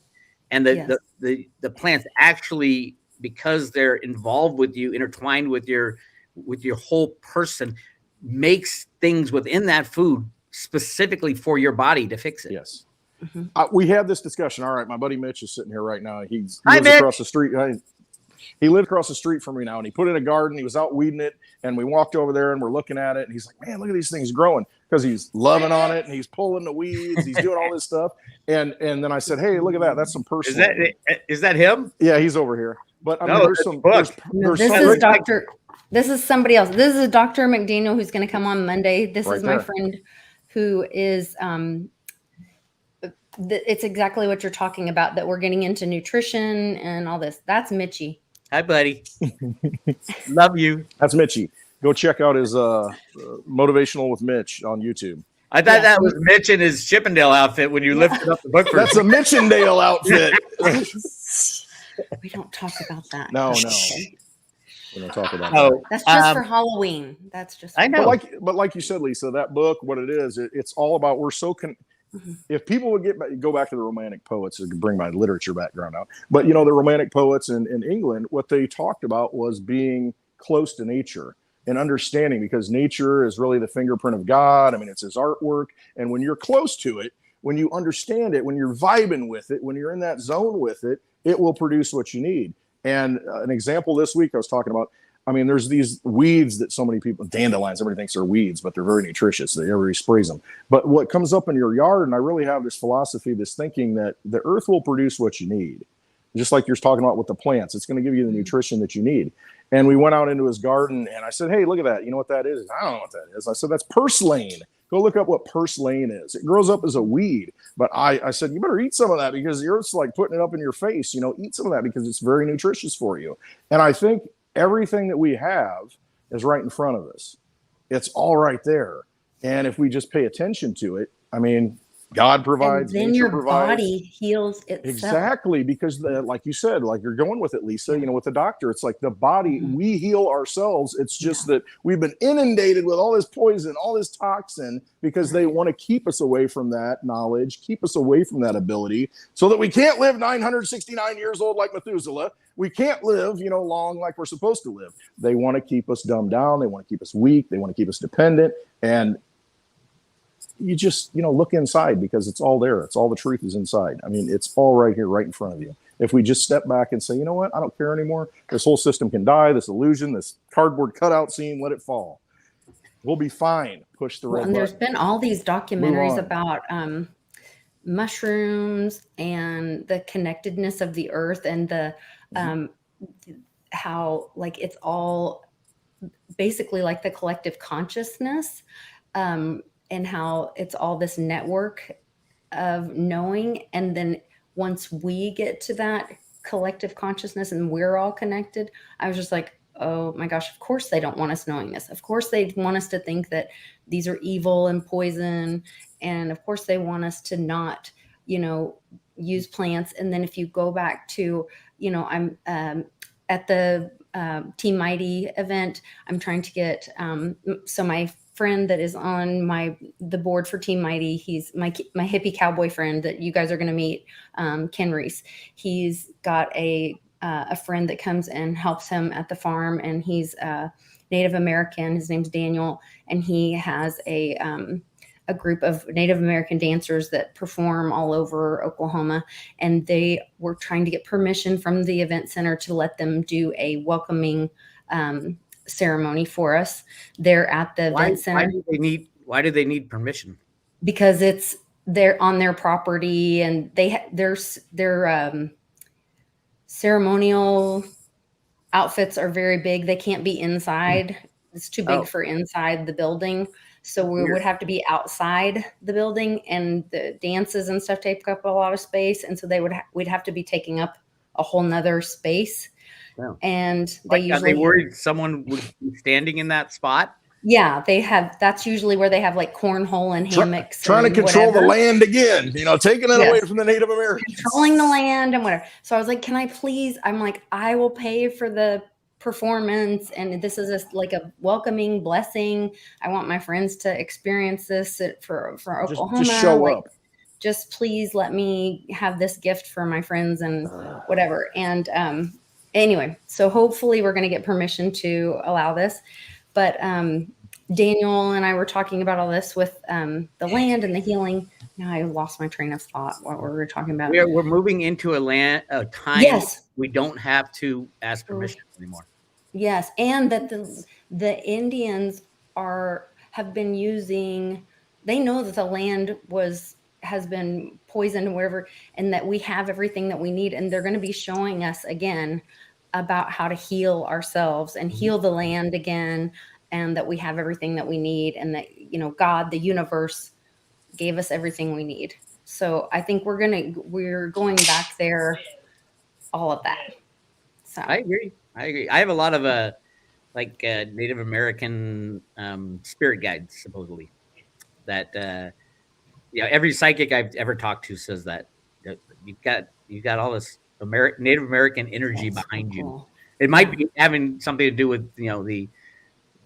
and the plants actually, because they're involved with you, intertwined with your whole person, makes things within that food specifically for your body to fix it. Yes. We had this discussion. All right, my buddy Mitch is sitting here right now. He lives across the street. He lived across the street from me now, and he put in a garden. He was out weeding it, and we walked over there, and we're looking at it, and he's like, man, look at these things growing, because he's loving on it, and he's pulling the weeds. He's doing all this stuff. And then I said, hey, look at that. That's some personal. Is that him? Yeah, he's over here. But I mean, this is somebody else. This is Dr. McDaniel, who's going to come on Monday. This is my friend who is it's exactly what you're talking about, that we're getting into nutrition and all this. That's Mitchie. Hi, buddy. Love you. That's Mitchie. Go check out his Motivational with Mitch on YouTube. I thought that was Mitch in his Chippendale outfit when you lifted up the book. That's a Mitchendale outfit. We don't talk about that. No. We don't talk about that. That's just for Halloween. That's just. I know. But like you said, Lisa, that book, what it is, it's all about, we're so if people would go back to the Romantic poets, to bring my literature background out, but the Romantic poets in England, what they talked about was being close to nature and understanding, because nature is really the fingerprint of God. I mean, it's his artwork. And when you're close to it, when you understand it, when you're vibing with it, when you're in that zone with it, it will produce what you need. And an example this week I was talking about, I mean, there's these weeds that so many people, dandelions, everybody thinks they're weeds, but they're very nutritious. Everybody sprays them. But what comes up in your yard, and I really have this philosophy, this thinking that the earth will produce what you need. Just like you're talking about with the plants, it's going to give you the nutrition that you need. And we went out into his garden, and I said, hey, look at that. You know what that is? I don't know what that is. I said, that's purslane. Go look up what purslane is. It grows up as a weed. But I said, you better eat some of that, because the earth's like putting it up in your face. Eat some of that because it's very nutritious for you. And I think everything that we have is right in front of us. It's all right there. And if we just pay attention to it, I mean, God provides, and then nature your provides. body heals itself. Exactly, because like you said, like you're going with it, Lisa, with the doctor, it's like the body, we heal ourselves. It's just that we've been inundated with all this poison, all this toxin, because they want to keep us away from that knowledge, keep us away from that ability, so that we can't live 969 years old like Methuselah. We can't live, long like we're supposed to live. They want to keep us dumbed down. They want to keep us weak. They want to keep us dependent. And you just, look inside, because it's all there. It's all, the truth is inside. I mean, it's all right here, right in front of you. If we just step back and say, you know what, I don't care anymore. This whole system can die. This illusion, this cardboard cutout scene, let it fall. We'll be fine. Push the red button. And there's been all these documentaries about mushrooms and the connectedness of the earth, and the how like it's all basically like the collective consciousness. And how it's all this network of knowing. And then once we get to that collective consciousness and we're all connected, I was just like, oh my gosh, of course they don't want us knowing this. Of course they want us to think that these are evil and poison. And of course they want us to not, use plants. And then if you go back to, I'm at the Team Mighty event. I'm trying to get, so my friend that is on the board for Team Mighty, he's my hippie cowboy friend that you guys are going to meet, Ken Reese. He's got a friend that comes and helps him at the farm, and he's Native American. His name's Daniel, and he has a group of Native American dancers that perform all over Oklahoma, and they were trying to get permission from the event center to let them do a welcoming ceremony for us there at the event center. Why do they need permission? Because they're on their property, and their ceremonial outfits are very big. They can't be inside. It's too big for inside the building. So we would have to be outside the building, and the dances and stuff take up a lot of space. And so we'd have to be taking up a whole nother space. Wow. And are they worried someone would be standing in that spot? Yeah, that's usually where they have like cornhole and hammocks. Trying to control the land again, taking it away from the Native Americans. Controlling the land and whatever. So I was like, can I please? I'm like, I will pay for the performance, and this is like a welcoming blessing. I want my friends to experience this for Oklahoma. Just show up. Just please let me have this gift for my friends and whatever. And anyway, so hopefully we're going to get permission to allow this. But Daniel and I were talking about all this with the land and the healing. Now I lost my train of thought. What were we talking about? We're moving into a time. Yes. We don't have to ask permission anymore. Yes, and that the Indians have been using. They know that the land has been poisoned and whatever, and that we have everything that we need, and they're going to be showing us again about how to heal ourselves and heal the land again, and that we have everything that we need, and that God, the universe, gave us everything we need. So I think we're going back there, all of that. So I agree. I have a lot of Native American spirit guides, supposedly, that every psychic I've ever talked to says that you've got all this Native American energy behind you. It might be having something to do with the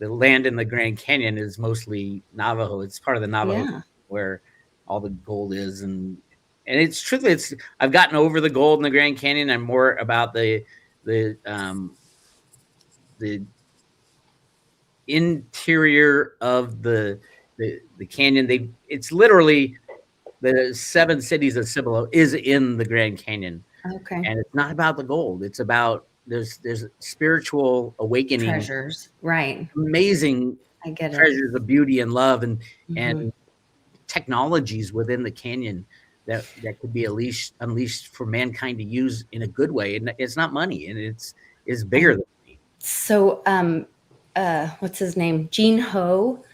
land in the Grand Canyon is mostly Navajo. It's part of the Navajo where all the gold is, and it's true. I've gotten over the gold in the Grand Canyon. I'm more about the interior of the canyon. It's literally the 7 cities of Cibolo is in the Grand Canyon. Okay. And it's not about the gold. It's about there's spiritual awakening treasures, right? Amazing I get treasures of beauty and love and technologies within the canyon that could be unleashed for mankind to use in a good way. And it's not money, and it's bigger than money. So what's his name? Gene Ho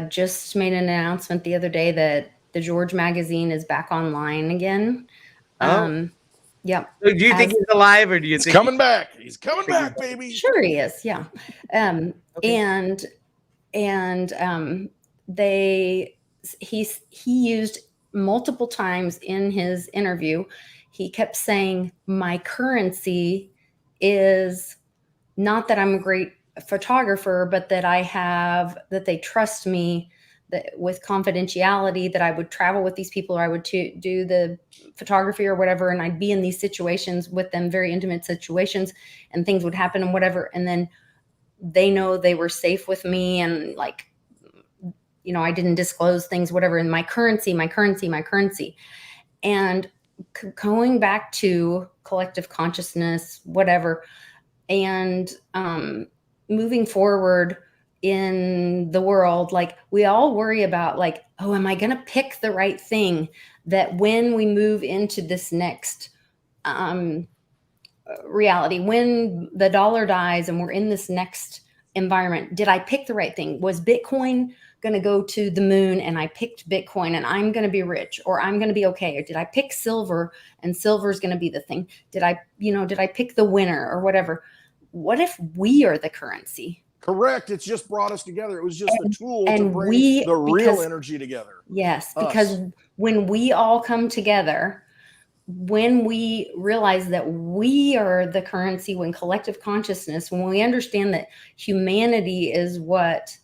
just made an announcement the other day that the George magazine is back online again. Yep. So do you think he's alive, or do you think he's coming back? He's coming back, baby. Sure he is. Yeah. Okay. He used multiple times in his interview. He kept saying, my currency is not that I'm a great photographer, but that they trust me, that with confidentiality, that I would travel with these people, or I would do the photography or whatever, and I'd be in these situations with them, very intimate situations, and things would happen and whatever, and then they know they were safe with me, and I didn't disclose things, whatever, and my currency, and going back to collective consciousness, whatever, and moving forward in the world, we all worry about am I going to pick the right thing, that when we move into this next reality, when the dollar dies and we're in this next environment, did I pick the right thing? Was Bitcoin going to go to the moon and I picked Bitcoin and I'm going to be rich, or I'm going to be okay? Or did I pick silver and silver is going to be the thing? Did I pick the winner or whatever? What if we are the currency? Correct. It's just brought us together. It was just a tool to bring the real energy together. Yes, because when we all come together, when we realize that we are the currency, when collective consciousness, when we understand that humanity is what,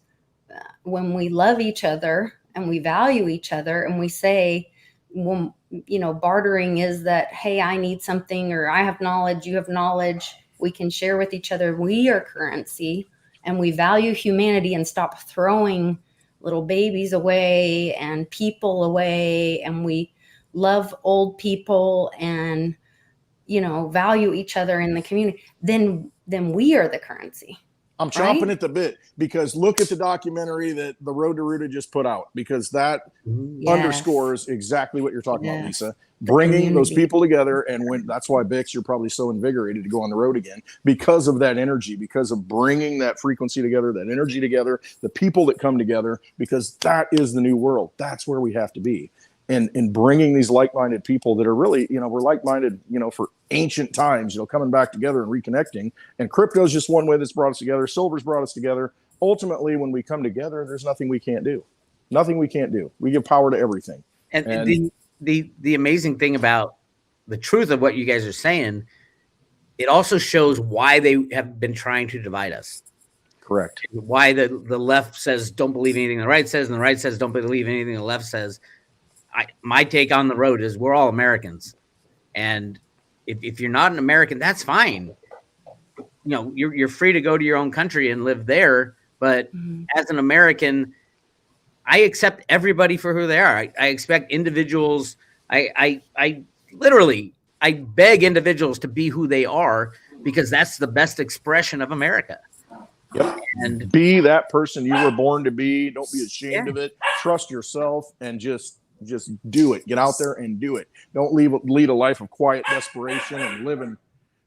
when we love each other and we value each other and we say, well, you know, bartering is that, hey, I need something, or I have knowledge, you have knowledge, we can share with each other. We are currency, and we value humanity and stop throwing little babies away and people away, and we love old people and, you know, value each other in the community, then we are the currency. I'm chomping at the bit, because look at the documentary that the Road to Ruta just put out, because that underscores exactly what you're talking about, Lisa. Bringing those people together, and when that's why, Bix, you're probably so invigorated to go on the road again, because of that energy, because of bringing that frequency together, that energy together, the people that come together, because that is the new world. That's where we have to be. And bringing these like-minded people that are really, you know, we're like-minded, you know, for ancient times, you know, coming back together and reconnecting. And crypto is just one way that's brought us together. Silver's brought us together. Ultimately, when we come together, there's nothing we can't do. Nothing we can't do. We give power to everything. And the amazing thing about the truth of what you guys are saying, it also shows why they have been trying to divide us. Correct. Why the left says don't believe anything the right says, and the right says don't believe anything the left says. My take on the road is we're all Americans, and if you're not an American, that's fine. You know, you're free to go to your own country and live there, but as an American, I accept everybody for who they are. I expect individuals. I literally beg individuals to be who they are, because that's the best expression of America. Yep. And be that person you were born to be. Don't be ashamed of it. Trust yourself and just do it. Get out there and do it. Don't lead a life of quiet desperation and living,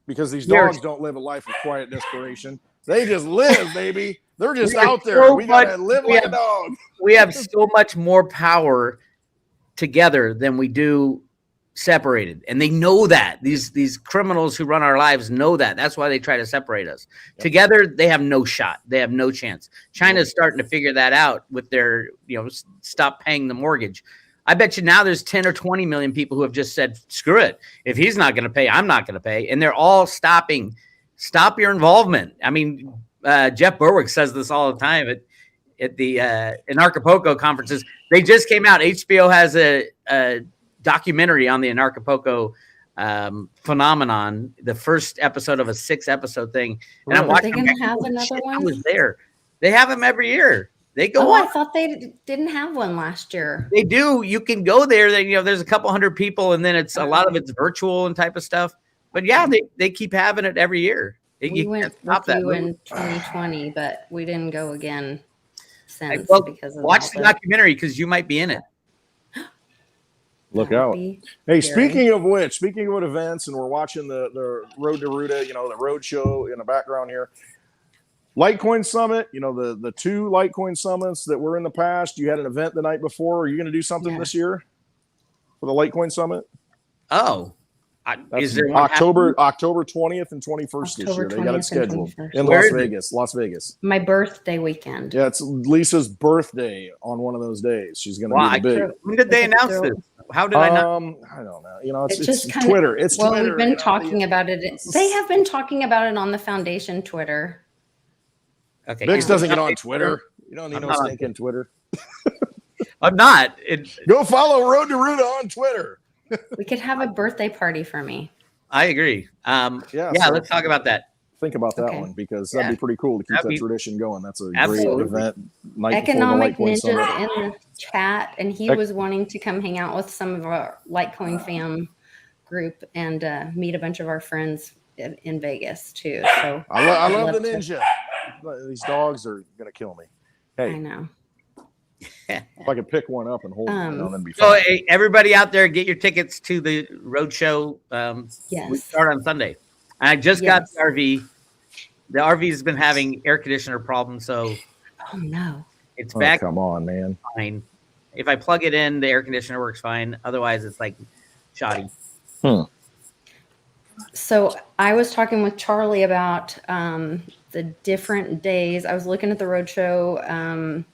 because these dogs don't live a life of quiet desperation. They just live, baby. They're just out there. We gotta live like a dog. We have so much more power together than we do separated, and they know that. These criminals who run our lives know that. That's why they try to separate us. Together, they have no shot. They have no chance. China's starting to figure that out with their, you know, stop paying the mortgage. I bet you now there's 10 or 20 million people who have just said, screw it. If he's not going to pay, I'm not going to pay. And they're all stopping. Stop your involvement. I mean, Jeff Berwick says this all the time at the Anarchapulco conferences. They just came out. HBO has a documentary on the Anarchapulco phenomenon, the first episode of a 6-episode thing. And I'm watching. Are they going to have another one? I was there. They have them every year. They go on. I thought they didn't have one last year. They do. You can go there. Then, you know, there's a couple hundred people, and then it's a lot of it's virtual and type of stuff. But yeah, they keep having it every year. We went with you in 2020, but we didn't go again since. Because of watch the documentary, because you might be in it. Look out. Hey, speaking of events, and we're watching the Road to Ruta, you know, the road show in the background here. Litecoin Summit, you know, the 2 Litecoin Summits that were in the past. You had an event the night before. Are you going to do something this year for the Litecoin Summit? Oh, is there October 20th and 21st this year? They got it scheduled in Las Vegas. My birthday weekend. Yeah, it's Lisa's birthday on one of those days. She's going to be the big. When did they announce this? How did I not? I don't know. You know, it's Twitter. It's Twitter. We've been talking about it. They have been talking about it on the foundation Twitter. Okay. Bix doesn't get on Twitter. You don't need no stinking Twitter. I'm not. Go follow Road to Ruta on Twitter. We could have a birthday party for me. I agree. Let's talk about that. Think about that one, because that'd be pretty cool to keep that tradition going. That's a great event. Economic Ninja's in the chat, and he was wanting to come hang out with some of our Litecoin fam group and meet a bunch of our friends in Vegas too. So I love the ninja. These dogs are gonna kill me. Hey, I know. If I could pick one up and hold it, that'd be fun. So, hey, everybody out there, get your tickets to the road show. We start on Sunday. And I just got the RV. The RV has been having air conditioner problems, so oh no, it's back. Come on, man. Fine. If I plug it in, the air conditioner works fine. Otherwise, it's like shoddy. So I was talking with Charlie about the different days. I was looking at the roadshow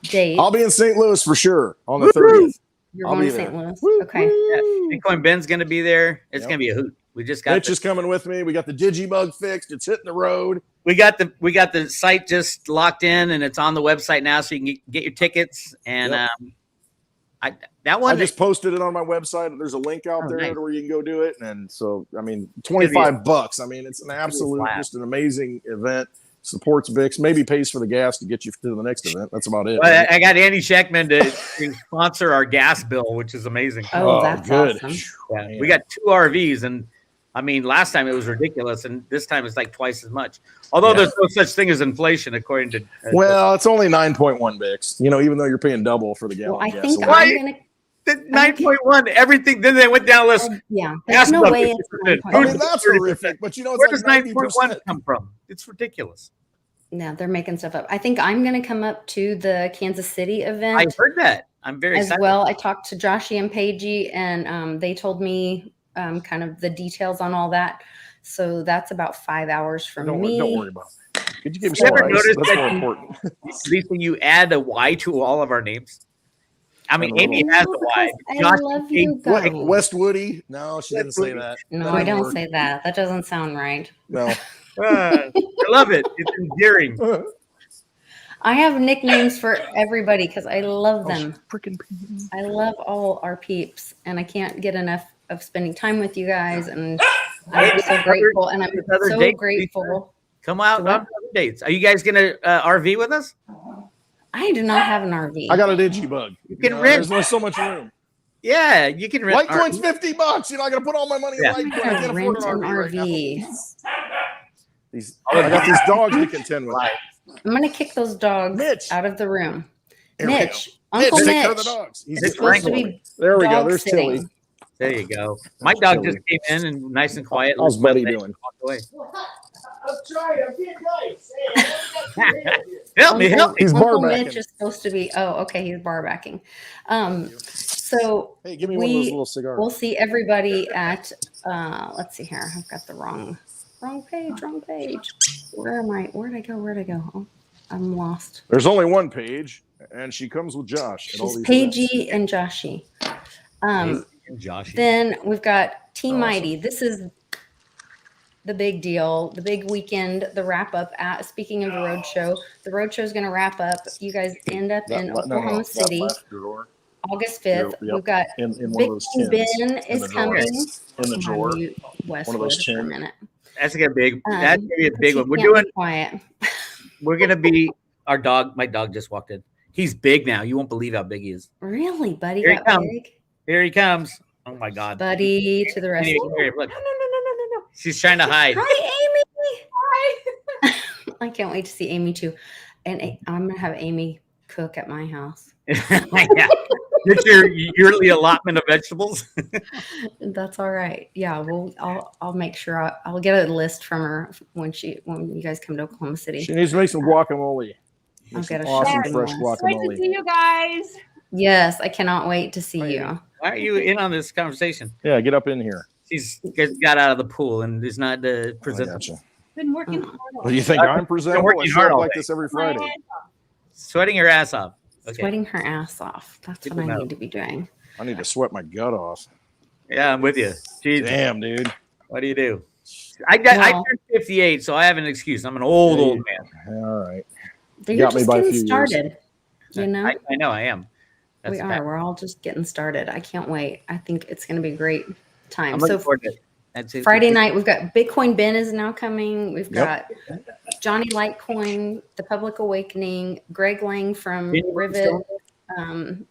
date. I'll be in St. Louis for sure on the 30th. You're I'll going be to St. there. Louis. Woo, Okay. woo. Bitcoin Ben's going to be there. It's Yep. going to be a hoot. We just got Mitch is coming with me. We got the Digibug fixed. It's hitting the road. we got the site just locked in, and it's on the website now, so you can get your tickets. And Yep. I I just posted it on my website. There's a link out Oh, there nice. where you can go do it. And so, I mean, $25. I mean, it's an absolute, just an amazing event. Supports VIX, maybe pays for the gas to get you to the next event. That's about it. Well, right? I got Andy Scheckman to sponsor our gas bill, which is amazing. Oh, that's good. awesome. Yeah. We got 2 RVs, and I mean, last time it was ridiculous, and this time it's like twice as much. Although there's no such thing as inflation, according to. Well, it's only 9.1 VIX. You know, even though you're paying double for the gallon. Well, I gas. think So I'm going to. 9.1, everything. Then they went down list. Yeah, Gas there's no bill, way it's 50%. 9.1. I mean, that's horrific. But you know, it's Where like does 90%. 9.1 come from? It's ridiculous. No, they're making stuff up. I think I'm going to come up to the Kansas City event. I heard that. I'm very as excited. well. I talked to Joshy and Paigey, and they told me kind of the details on all that. So that's about 5 hours from me. Don't worry about it. Could you give me You some ever ice? notice That's that- more important. Lisa, you add a Y to all of our names. I mean, Amy has a Y. I Josh love King- you guys. West Woody? No, she didn't say that. No, That I didn't don't work. say that. That doesn't sound right. No. I love it. It's endearing. I have nicknames for everybody because I love Oh, them. freaking I love all our peeps, and I can't get enough of spending time with you guys. And I'm so grateful, and I'm Other so dates, grateful. Come out on What? other dates. Are you guys gonna RV with us? I do not have an RV. I got a Digibug. You can rent. There's so much room. Yeah, you can rent. Litecoin's $50. You know, I got to put all my money in Yeah. Litecoin. I I can't afford rent an an RV. Right RV. now. I got these dogs to contend with. I'm gonna kick those dogs Mitch. out of the room. Here we Mitch, go. Uncle Mitch, Mitch, take care of the dogs. He's is supposed to be There we go. dog There's sitting. Tilly. There you go. My dog Tilly. just came in and nice and quiet. How's Buddy doing? Walked away. I'm trying. I'm being nice. Help me, help me. He's Uncle bar backing. Mitch is supposed to be. Oh, okay, he's bar backing. So Hey, give me one of those little cigars. we'll see everybody at. Let's see here. I've got the wrong page. Wrong page. Where am I? Where'd I go? Oh, I'm lost. There's only one page, and she comes with Josh. at all She's these events. Paigey and Joshy. Josh. Then we've got Team Awesome. Mighty. This is the big deal, the big weekend, the wrap up. Speaking of the road show is going to wrap up. You guys end up in Oklahoma City, That drawer August 5th. Yep. We've got in one of those Bitcoin tins. Ben in is the drawer. coming. In the drawer. Westwood those for a tins. minute. That's gonna be that's gonna be a big She one. We're can't be doing. quiet. We're gonna be our dog. My dog just walked in. He's big now. You won't believe how big he is. Really, Buddy Here he got comes. big. Here he comes. Oh my God. Buddy to the Can't even rescue. hear him. Look, No. she's trying to hide. Hi, Amy. Hi. I can't wait to see Amy too. And I'm gonna have Amy cook at my house. Yeah. Get your yearly allotment of vegetables. That's all right. Yeah, I'll make sure I'll get a list from her when you guys come to Oklahoma City. She needs to make some guacamole. I'll Make get some a awesome shopping fresh list. Great to guacamole. see you guys. Yes, I cannot wait to see you. Why are you in on this conversation? Yeah, get up in here. She's got out of the pool and is not I present. gotcha. Been working Mm. hard. Well, you think I'm presentable? working I show hard up all like day. this every My Friday. head off. Sweating your ass off. Okay. Sweating her ass off. That's Good what to I know. need to be doing. I need to sweat my gut off. Yeah, I'm with you. Jeez, Damn, dude. what do you do? I Well- turned 58, so I have an excuse. I'm an old man. All right. You're got me just by a getting few years. started. You know, I know I am. That's we a are. fact. We're all just getting started. I can't wait. I think it's going to be a great time. I'm So looking forward to it. That's it. Friday night, we've got Bitcoin Ben is now coming. We've Yep. got Johnny Litecoin, The Public Awakening, Greg Lang from Jenny Rivet Moonstone.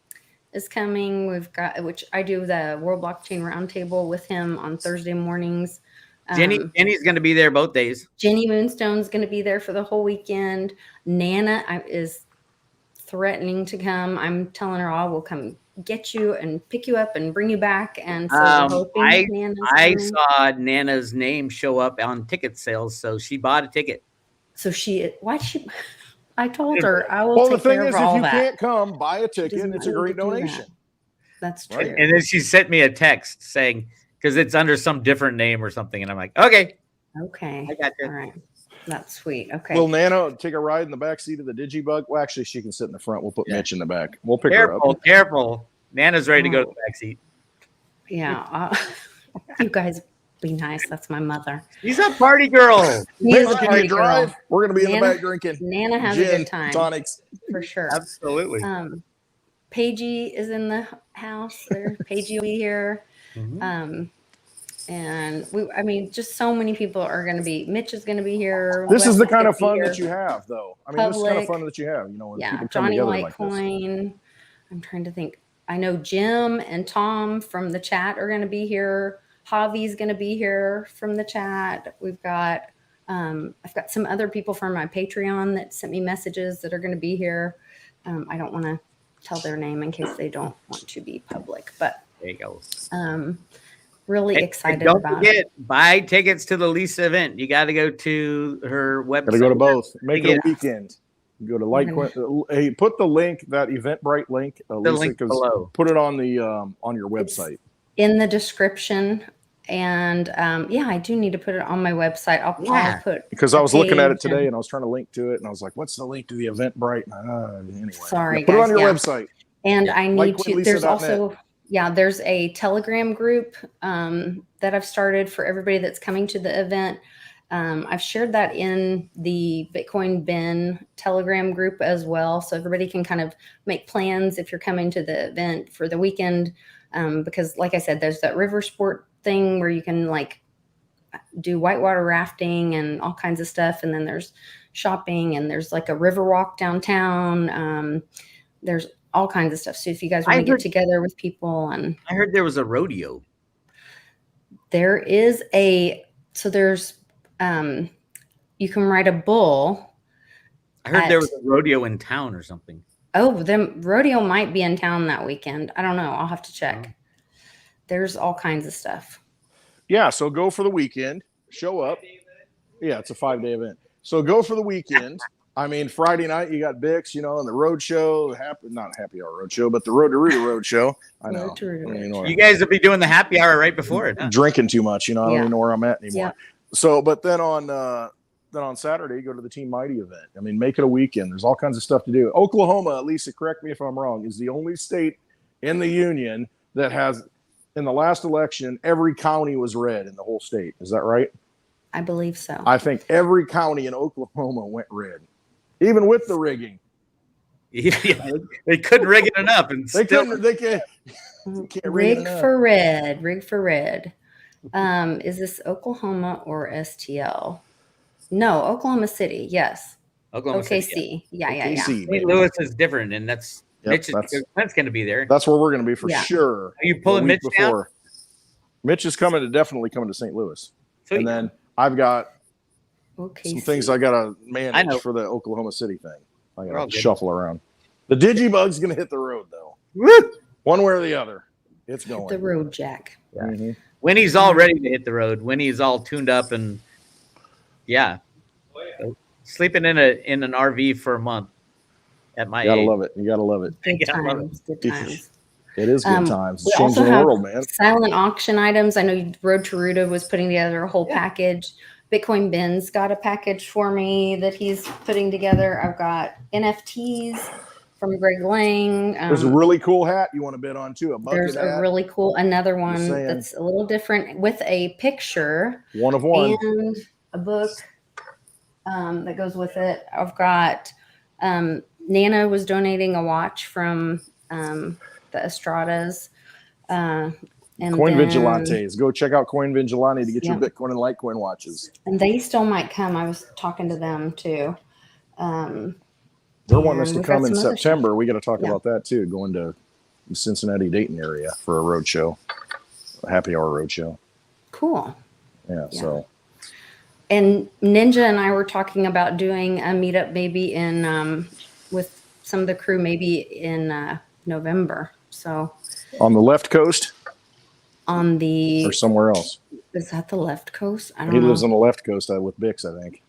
is coming. We've got, which I do the World Blockchain Roundtable with him on Thursday mornings. Jenny's going to be there both days. Jenny Moonstone's going to be there for the whole weekend. Nana is threatening to come. I'm telling her I will come get you and pick you up and bring you back. And so we're hoping Nana's I coming. saw Nana's name show up on ticket sales, so she bought a ticket. So I told her I will Well, the take thing care is, of if all you that. can't come, buy a She ticket. doesn't It's a need great to do that. donation. That's true. Right. And then she sent me a text saying, because it's under some different name or something. And I'm like, okay, Okay. I got you. All right. That's sweet. Okay. Will Nana take a ride in the back seat of the Digibug? Well, actually, she can sit in the front. We'll put Yeah. Mitch in the back. We'll pick her Careful, up. careful. Nana's ready to go to the back seat. Yeah. You guys be nice. That's my mother. She's a party girl. Nana, can you drive? We're going to be in the back drinking Nana has gin, a good time. tonics. For sure. Absolutely. Paigey is in the house. Paigey will be here. Mm-hmm. And just so many people are going to be. Mitch is going to be here. This is the kind of fun that you have, though. I mean, this is the kind of Public. fun that you have. You know, when people come Johnny together like Litecoin. this. I'm trying to think. I know Jim and Tom from the chat are going to be here. Javi's going to be here from the chat. We've got, I've got some other people from my Patreon that sent me messages that are going to be here. I don't want to tell their name in case they don't want to be public, but there you go. Really excited don't about forget, it. Buy tickets to the Lisa event. You got to go to her website. Got to go to both. Make it a weekend. Go to Litecoin. Hey, put the link, that Eventbrite link, Lisa, link below. Put it on the on your website. It's in the description, and I do need to put it on my website. I'll put because I was looking at it today and I was trying to link to it and I was like, "What's the link to the Eventbrite?" Anyway, sorry, put guys, it on your website. And I need to. There's also .net. There's a Telegram group that I've started for everybody that's coming to the event. I've shared that in the Bitcoin bin Telegram group as well. So everybody can kind of make plans if you're coming to the event for the weekend. Because like I said, there's that river sport thing where you can like do whitewater rafting and all kinds of stuff. And then there's shopping and there's like a river walk downtown. There's all kinds of stuff. So if you guys want to get together with people, and I heard there was a rodeo. There is there's you can ride a bull. I heard there was a rodeo in town or something. Oh, the rodeo might be in town that weekend. I don't know. I'll have to check. Oh. There's all kinds of stuff. Yeah, so go for the weekend. Show up. Yeah, it's a 5-day event. So go for the weekend. I mean, Friday night you got Bix, and the road show, not Happy Hour Road Show, but the Road to Rooter Road Show. I know. You guys will be doing the happy hour right before it. Huh? Drinking too much, I don't even know where I'm at anymore. Yeah. So, but then on Saturday, go to the Team Mighty event. I mean, make it a weekend. There's all kinds of stuff to do. Oklahoma, Lisa, correct me if I'm wrong, is the only state in the union that has, in the last election, every county was red in the whole state. Is that right? I believe so. I think every county in Oklahoma went red. Even with the rigging, they couldn't rig it enough, and they can't rig for red. Is this Oklahoma or STL? No, Oklahoma City. Yes, Oklahoma OKC. City, Yeah. St. Louis is different, and that's Mitch's going to be there. That's where we're going to be for sure. Are you pulling Mitch down? Mitch is definitely coming to St. Louis, and then I've got. Some things I gotta manage for the Oklahoma City thing. I gotta shuffle around. The Digibug's gonna hit the road though. Woo! One way or the other, it's going. The road, Jack. Yeah. Mm-hmm. When he's all ready to hit the road, when he's all tuned up and sleeping in an RV for a month at my age. You gotta love it. Good times. It is good times. It's changing the world, man. Silent auction items. I know Road to Ruta was putting together a whole package. Bitcoin Ben's got a package for me that he's putting together. I've got NFTs from Greg Lang. There's a really cool hat you want to bid on too. There's a really cool, another one that's a little different with a picture. One of one. And a book that goes with it. I've got Nana was donating a watch from the Estradas. And Coin Vigilantes. Go check out Coin Vigilante to get your Bitcoin and Litecoin watches. And they still might come. I was talking to them too. They're wanting us to come in September. We got to talk about that too. Going to the Cincinnati, Dayton area for a road show, a happy hour road show. Cool. Yeah. So. And Ninja and I were talking about doing a meetup maybe in with some of the crew maybe in November. So. On the left coast. Or somewhere else. Is that the left coast? I don't know. He lives on the left coast with Bix, I think.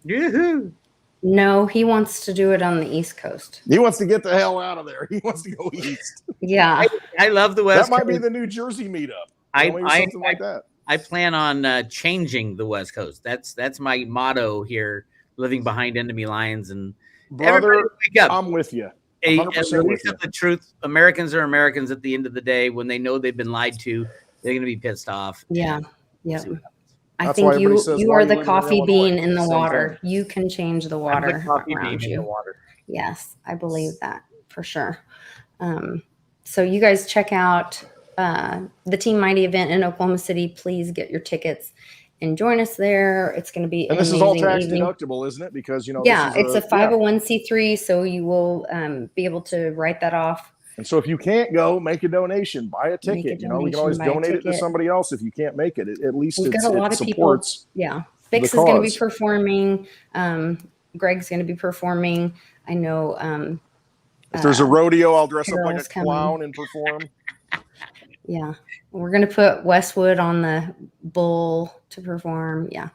Yoo-hoo. No, he wants to do it on the East Coast. He wants to get the hell out of there. He wants to go east. Yeah. I love the West Coast. That might be the New Jersey meetup. Something like that. I plan on changing the West Coast. That's my motto here, living behind enemy lines. And brother, wake up. I'm with you. a 100% release of the truth. Americans are Americans at the end of the day. When they know they've been lied to, they're going to be pissed off. Yeah. Yeah. I That's why think everybody says, you why are you the living in coffee Illinois? bean in the Same water. thing. You can change the I'm water the coffee around bean in you. the water. Yes, I believe that for sure. So you guys check out the Team Mighty event in Oklahoma City. Please get your tickets and join us there. It's going to be And an this is all amazing tax evening. deductible, isn't it? Because, you know, Yeah, this is it's a 501c3, so you will be able to write that off. And so if you can't go, make a donation, buy a ticket. You know, we can always donate it to somebody else if you can't make it. At least we've got a lot of supports. People. Yeah, Bix is going to be performing. Greg's going to be performing. I know. If there's a rodeo, I'll dress up like a Carol's clown and perform. Yeah, we're going to put Westwood on the bull to perform. Yeah.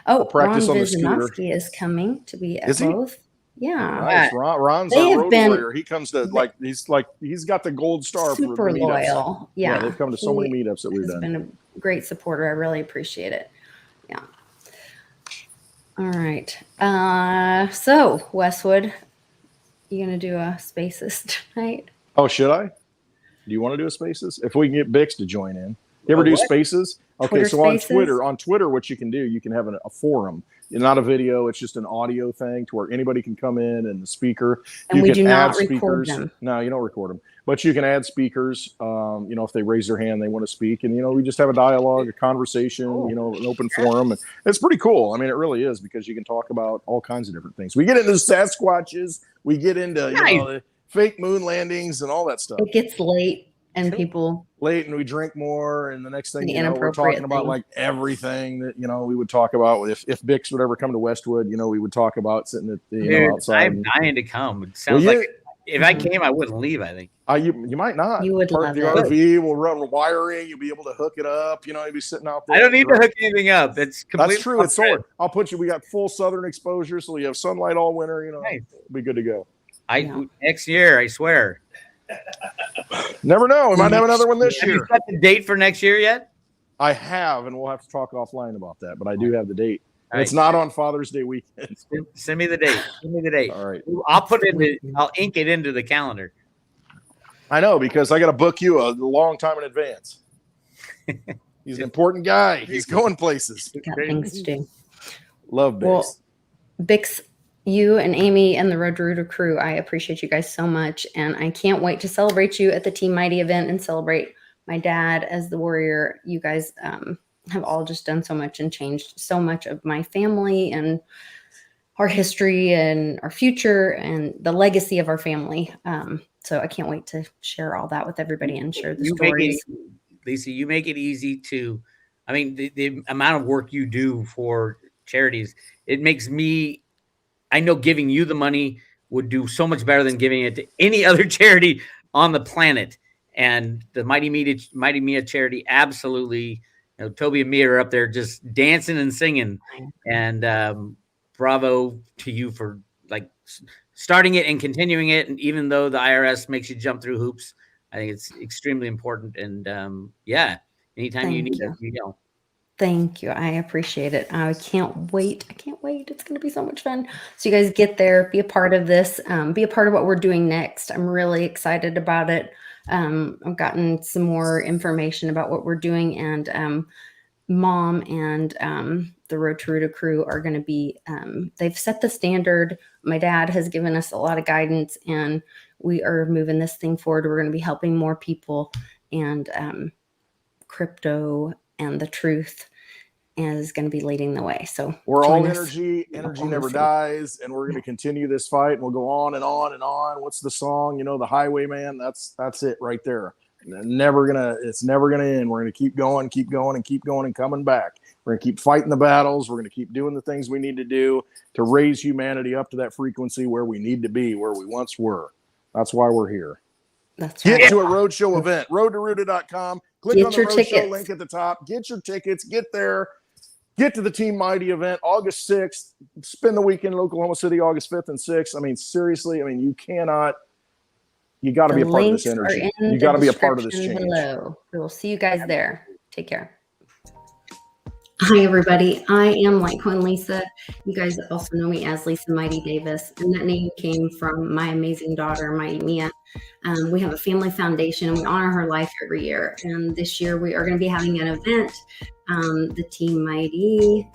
Oh, practice Ron on the scooter. Wisniewski is coming to be at Is he? both. Yeah. Nice. Ron's our road warrior. He comes to he's got the gold star super for the meetups. Loyal. Yeah. They've come to so many meetups that we've done. He's been a great supporter. I really appreciate it. Yeah. All right. So Westwood, you gonna do a Spaces tonight? Oh, should I? Do you want to do a Spaces? If we can get Bix to join in. You ever do Spaces? Okay, Twitter so Spaces? on Twitter, what you can do, you can have a forum. Not a video, it's just an audio thing to where anybody can come in and the speaker. And you we can do add not speakers. record them. No, you don't record them. But you can add speakers, you know, if they raise their hand, they want to speak. And, you know, we just have a dialogue, a conversation, you know, an open forum. And it's pretty cool. I mean, it really is, because you can talk about all kinds of different things. We get into Sasquatches. We get into, you know, the fake moon landings and all that stuff. It gets late. And people late, and we drink more, and the next thing you know, we're talking about like everything that, you know, we would talk about. If Bix would ever come to Westwood, you know, we would talk about sitting at the know, outside. I'm dying to come. It sounds like if I came, I wouldn't leave. I think you might not. You would love the it. RV will run wiring. You'll be able to hook it up. You know, you'll be sitting out there. I don't need to hook anything up. That's true. It's solar. I'll put you. We got full southern exposure, so you have sunlight all winter. You know, be good to go. Next year, I swear. Never know. We might have another one this year. Have you got the date for next year yet? I have, and we'll have to talk offline about that. But I do have the date. And it's not on Father's Day weekend. Send me the date. Send me the date. All right. I'll ink it into the calendar. I know, because I got to book you a long time in advance. He's an important guy. He's going places. Got things to do. Love Bix. Well, Bix, you and Amy and the Road to Rooter crew, I appreciate you guys so much. And I can't wait to celebrate you at the Team Mighty event and celebrate my dad as the warrior. You guys have all just done so much and changed so much of my family and our history and our future and the legacy of our family. So I can't wait to share all that with everybody and share the stories. Lisa, you make it easy to, I mean, the amount of work you do for charities, it makes me, I know giving you the money would do so much better than giving it to any other charity on the planet. And the Mighty Mia charity, absolutely, you know, Toby and Mia are up there just dancing and singing. And bravo to you for like starting it and continuing it. And even though the IRS makes you jump through hoops, I think it's extremely important. And anytime you need it, you know. Thank you. I appreciate it. I can't wait. It's going to be so much fun. So you guys get there, be a part of this, be a part of what we're doing next. I'm really excited about it. I've gotten some more information about what we're doing, and Mom and the Road to Rooter crew are going to be, they've set the standard. My dad has given us a lot of guidance, and we are moving this thing forward. We're going to be helping more people, and crypto and the truth is going to be leading the way. So we're all energy never dies, and we're going to continue this fight, and we'll go on and on and on. What's the song? You know, the Highwayman. That's it right there. It's never gonna end. We're gonna keep going and coming back. We're gonna keep fighting the battles. We're gonna keep doing the things we need to do to raise humanity up to that frequency where we need to be, where we once were. That's why we're here. That's right. Get to a roadshow event, roadtorooter.com. Click on the roadshow link at the top. Get your tickets. Get there. Get to the Team Mighty event August 6th. Spend the weekend in Oklahoma City, August 5th and 6th. I mean, seriously, you cannot. You got to be a part of this energy. You got to be a part of this change. Below. We will see you guys there. Take care. Hi, everybody. I am Litecoin Lisa. You guys also know me as Lisa Mighty Davis, and that name came from my amazing daughter, my Mia. We have a family foundation, and we honor her life every year. And this year, we are going to be having an event, the Team Mighty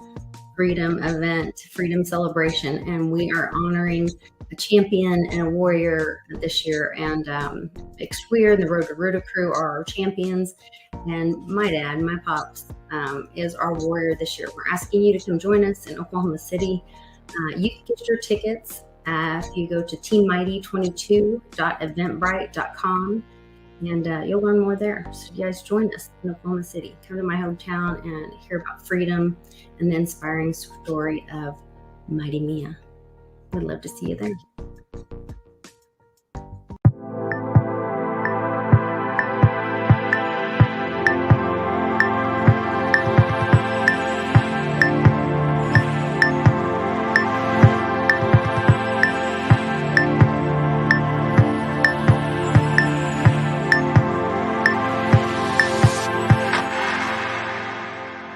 Freedom event, Freedom Celebration, and we are honoring a champion and a warrior this year. And Xweir and the Road to Ruta crew are our champions. And my dad, my pops, is our warrior this year. We're asking you to come join us in Oklahoma City. You can get your tickets if you go to team22.eventbrite.com, and you'll learn more there. So you guys join us in Oklahoma City. Come to my hometown and hear about freedom and the inspiring story of Mighty Mia. We'd love to see you there.